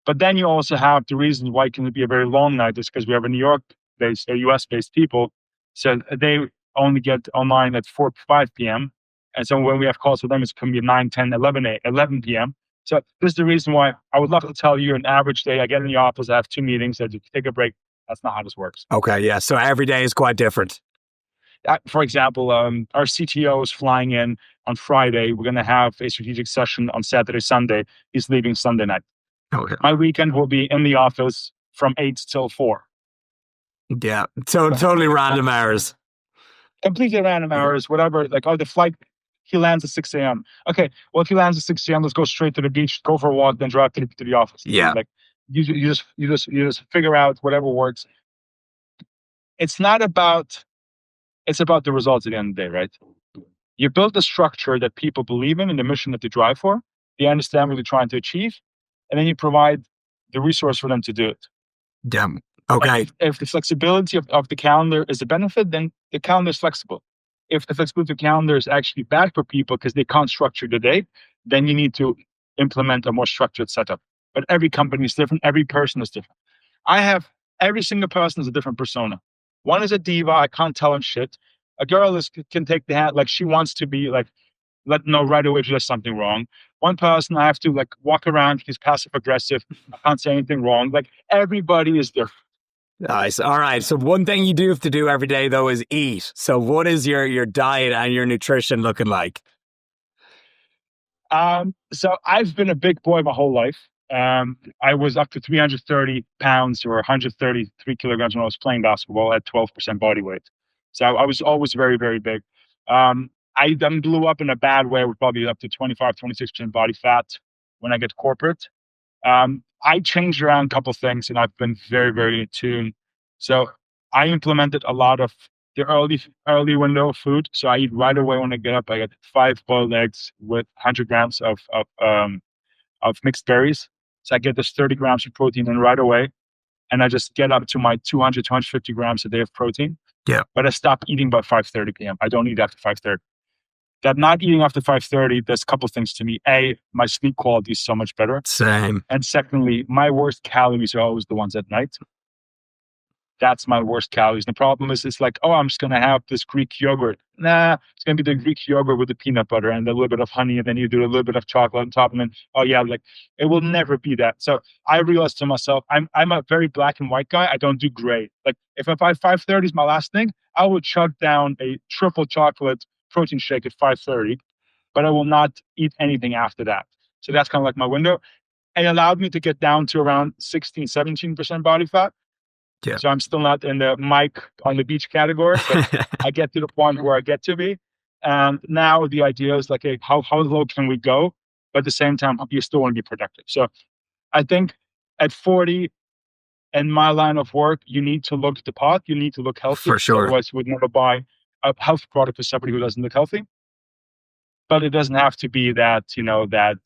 But then you also have the reason why it can be a very long night is because we have a New York-based, US-based people. So they only get online at 4, 5 p.m. And so when we have calls with them, it can be 9, 10, 11 p.m. So this is the reason why I would love to tell you an average day. I get in the office, I have 2 meetings, I take a break. That's not how this works. Okay, yeah. So every day is quite different. For example, our CTO is flying in on Friday. We're going to have a strategic session on Saturday, Sunday. He's leaving Sunday night. Okay. My weekend will be in the office from 8 till 4. Yeah, totally random hours. Completely random hours, whatever. Like, the flight, he lands at 6 a.m. Okay, well, if he lands at 6 a.m., let's go straight to the beach, go for a walk, then drive to the office. Yeah. Like, you just figure out whatever works. It's about the results at the end of the day, right? You build a structure that people believe in and the mission that they drive for. They understand what they're trying to achieve, and then you provide the resource for them to do it. Damn. Okay. If the flexibility of the calendar is a benefit, then the calendar is flexible. If the flexibility of the calendar is actually bad for people because they can't structure the day, then you need to implement a more structured setup. But every company is different. Every person is different. Every single person is a different persona. One is a diva. I can't tell him shit. A girl can take the hand, like she wants to be like, let know right away if there's something wrong. One person I have to like walk around. He's passive aggressive. I can't say anything wrong. Like everybody is different. Nice. All right. So one thing you do have to do every day though is eat. So what is your diet and your nutrition looking like? So I've been a big boy my whole life. I was up to 330 pounds or 133 kilograms when I was playing basketball at 12% body weight. So I was always very, very big. I then blew up in a bad way with probably up to 25, 26% body fat when I get corporate. I changed around a couple things and I've been very, very in tune. So I implemented a lot of the early window of food. So I eat right away when I get up. I get 5 boiled eggs with 100 grams of mixed berries. So I get this 30 grams of protein in right away. And I just get up to my 200, 250 grams a day of protein. Yeah. But I stop eating by 5:30 p.m. I don't eat after 5:30. That not eating after 5:30 does a couple of things to me. A, my sleep quality is so much better. Same. And secondly, my worst calories are always the ones at night. That's my worst calories. The problem is, it's like, oh, I'm just going to have this Greek yogurt. Nah, it's going to be the Greek yogurt with the peanut butter and a little bit of honey. And then you do a little bit of chocolate on top. And then, oh yeah, like it will never be that. So I realized to myself, I'm a very black and white guy. I don't do gray. Like if 5:30 is my last thing, I will chug down a triple chocolate protein shake at 5:30, but I will not eat anything after that. So that's kind of like my window. It allowed me to get down to around 16, 17% body fat. Yeah. So I'm still not in the Mike on the beach category, but I get to the point where I get to be. And now the idea is like, hey, how low can we go? But at the same time, you still want to be productive. So I think at 40, in my line of work, you need to look the pot. You need to look healthy. For sure. Otherwise, you would never buy a health product for somebody who doesn't look healthy. But it doesn't have to be that, that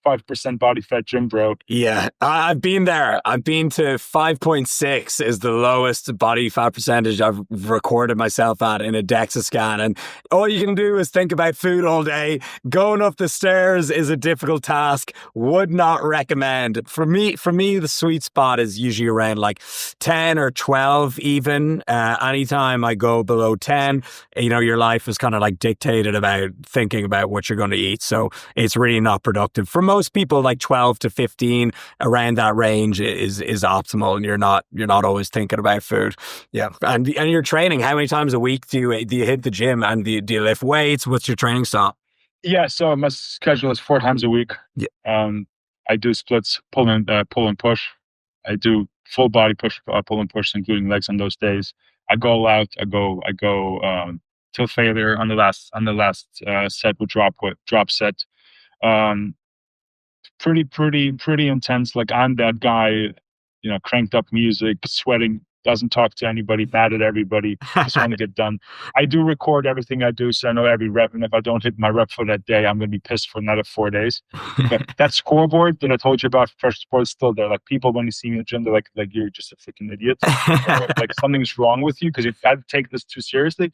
5% body fat gym bro. Yeah, I've been there. I've been to 5.6 is the lowest body fat percentage I've recorded myself at in a DEXA scan. And all you can do is think about food all day. Going up the stairs is a difficult task. Would not recommend. For me, the sweet spot is usually around like 10 or 12 even. Anytime I go below 10, your life is kind of like dictated about thinking about what you're going to eat. So it's really not productive. For most people, like 12 to 15, around that range is optimal, and you're not always thinking about food. Yeah, and you're training. How many times a week do you hit the gym, and do you lift weights? What's your training style? Yeah, so my schedule is 4 times a week. Yeah. I do splits, pull and push. I do full body pull and push, including legs on those days. I go all out. I go till failure on the last set with drop set. Pretty intense. Like I'm that guy, cranked up music, sweating, doesn't talk to anybody, mad at everybody, just want to get done. I do record everything I do, so I know every rep, and if I don't hit my rep for that day, I'm going to be pissed for another 4 days. But that scoreboard that I told you about for sport is still there. Like people, when you see me in the gym, they're like you're just a freaking idiot. Like something's wrong with you because you got to take this too seriously.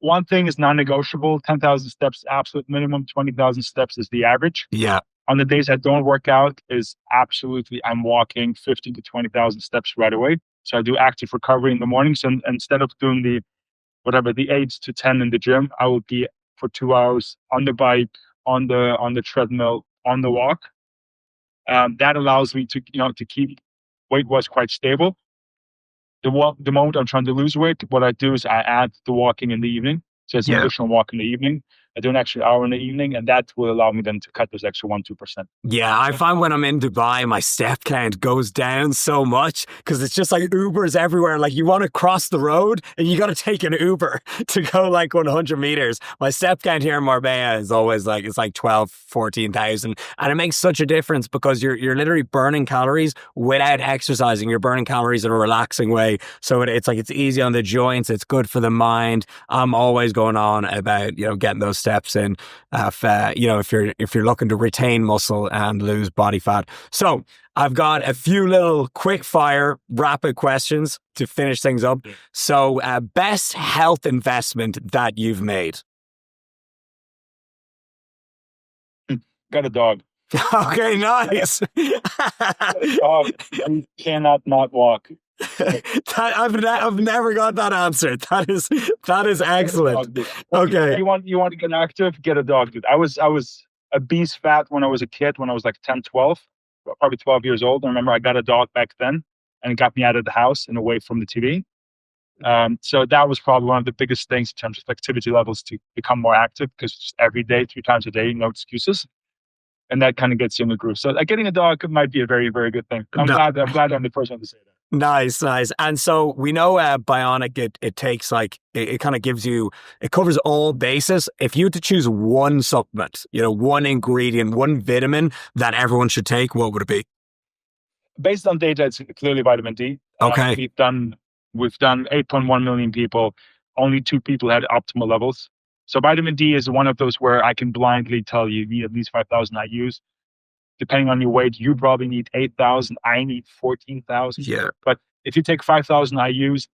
One thing is non-negotiable: 10,000 steps, absolute minimum. 20,000 steps is the average. Yeah. On the days I don't work out, is absolutely, I'm walking 15 to 20,000 steps right away. So I do active recovery in the mornings, and instead of doing the 8 to 10 in the gym, I will be for 2 hours on the bike, on the treadmill, on the walk. That allows me to keep weight-wise quite stable. The moment I'm trying to lose weight, what I do is I add the walking in the evening. So it's an additional walk in the evening. I do an extra hour in the evening, and that will allow me then to cut those extra 1-2%. Yeah, I find when I'm in Dubai, my step count goes down so much because it's just like Ubers everywhere. Like you want to cross the road and you got to take an Uber to go like 100 meters. My step count here in Marbella is always like, it's like 12, 14,000. And it makes such a difference because you're literally burning calories without exercising. You're burning calories in a relaxing way. So it's like, it's easy on the joints. It's good for the mind. I'm always going on about, getting those steps in, if you're looking to retain muscle and lose body fat. So I've got a few little quick fire rapid questions to finish things up. So best health investment that you've made? Got a dog. Okay, nice. Dog. You cannot not walk. I've never got that answer. That is excellent. Okay. You want to get active? Get a dog, dude. I was obese fat when I was a kid, when I was like 10, 12, probably 12 years old. I remember I got a dog back then, and it got me out of the house and away from the TV. So that was probably one of the biggest things in terms of activity levels to become more active, because just every day, 3 times a day, no excuses. And that kind of gets you in the groove. So getting a dog might be a very, very good thing. I'm glad I'm the first one to say that. Nice. And so we know Bioniq, it takes like, it kind of gives you, it covers all bases. If you had to choose one supplement, one ingredient, one vitamin that everyone should take, what would it be? Based on data, it's clearly vitamin D. Okay. We've done 8.1 million people. Only 2 people had optimal levels. So vitamin D is one of those where I can blindly tell you need at least 5,000 IUs. Depending on your weight, you probably need 8,000. I need 14,000. Yeah. But if you take 5,000 IUs,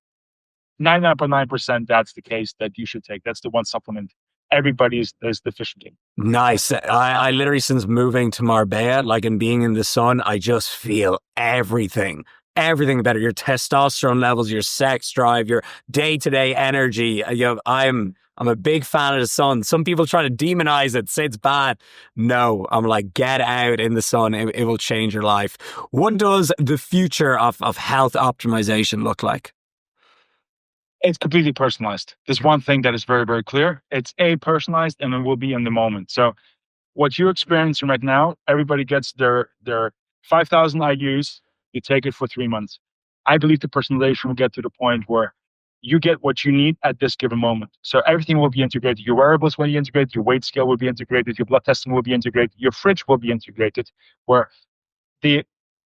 99.9% that's the case that you should take. That's the one supplement everybody is deficient in. Nice. I literally, since moving to Marbella, like, and being in the sun, I just feel everything better. Your testosterone levels, your sex drive, your day-to-day energy. I'm a big fan of the sun. Some people try to demonize it, say it's bad. No, I'm like, get out in the sun. It will change your life. What does the future of health optimization look like? It's completely personalized. There's one thing that is very, very clear. It's personalized, and it will be in the moment. So what you're experiencing right now, everybody gets their 5,000 IUs. You take it for 3 months. I believe the personalization will get to the point where you get what you need at this given moment. So everything will be integrated. Your wearables will be integrated. Your weight scale will be integrated. Your blood testing will be integrated. Your fridge will be integrated. Where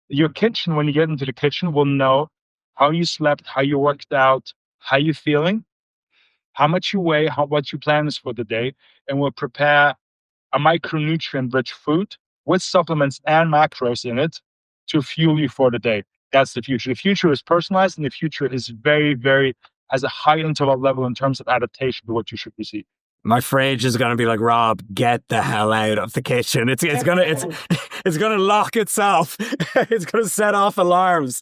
your kitchen, when you get into the kitchen, will know how you slept, how you worked out, how you feeling, how much you weigh, what your plan is for the day, and will prepare a micronutrient-rich food with supplements and macros in it to fuel you for the day. That's the future. The future is personalized, and the future is very, very, has a high interval level in terms of adaptation to what you should receive. My fridge is gonna be like, Rob, get the hell out of the kitchen. It's gonna lock itself. It's gonna set off alarms.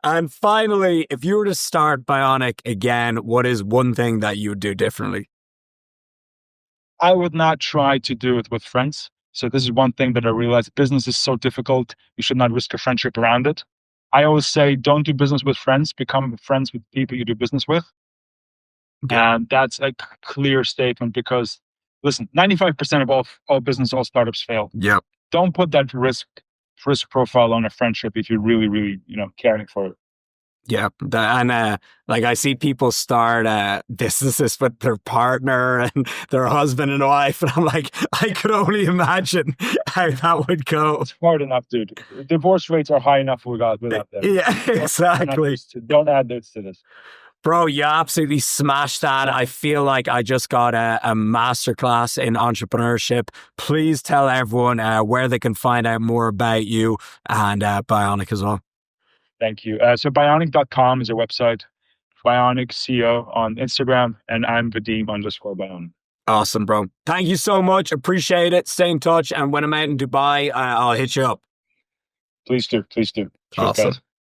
And finally, if you were to start Bioniq again, what is one thing that you would do differently? I would not try to do it with friends. So this is one thing that I realized. Business is so difficult. You should not risk a friendship around it. I always say, don't do business with friends. Become friends with people you do business with. Yeah. And that's a clear statement because, listen, 95% of all business, all startups fail. Yep. Don't put that risk profile on a friendship if you're really, really, caring for it. Yeah, and like, I see people start businesses with their partner and their husband and wife, and I'm like, I could only imagine how that would go. It's hard enough, dude. Divorce rates are high enough without them. Yeah, exactly. Don't add this to this. Bro, you absolutely smashed that. I feel like I just got a masterclass in entrepreneurship. Please tell everyone where they can find out more about you and Bioniq as well. Thank you. So bioniq.com is our website. Bioniq CEO on Instagram, and I'm Vadim_Bioniq. Awesome, bro. Thank you so much. Appreciate it. Stay in touch. And when I'm out in Dubai, I'll hit you up. Please do. Cheers, Awesome. guys.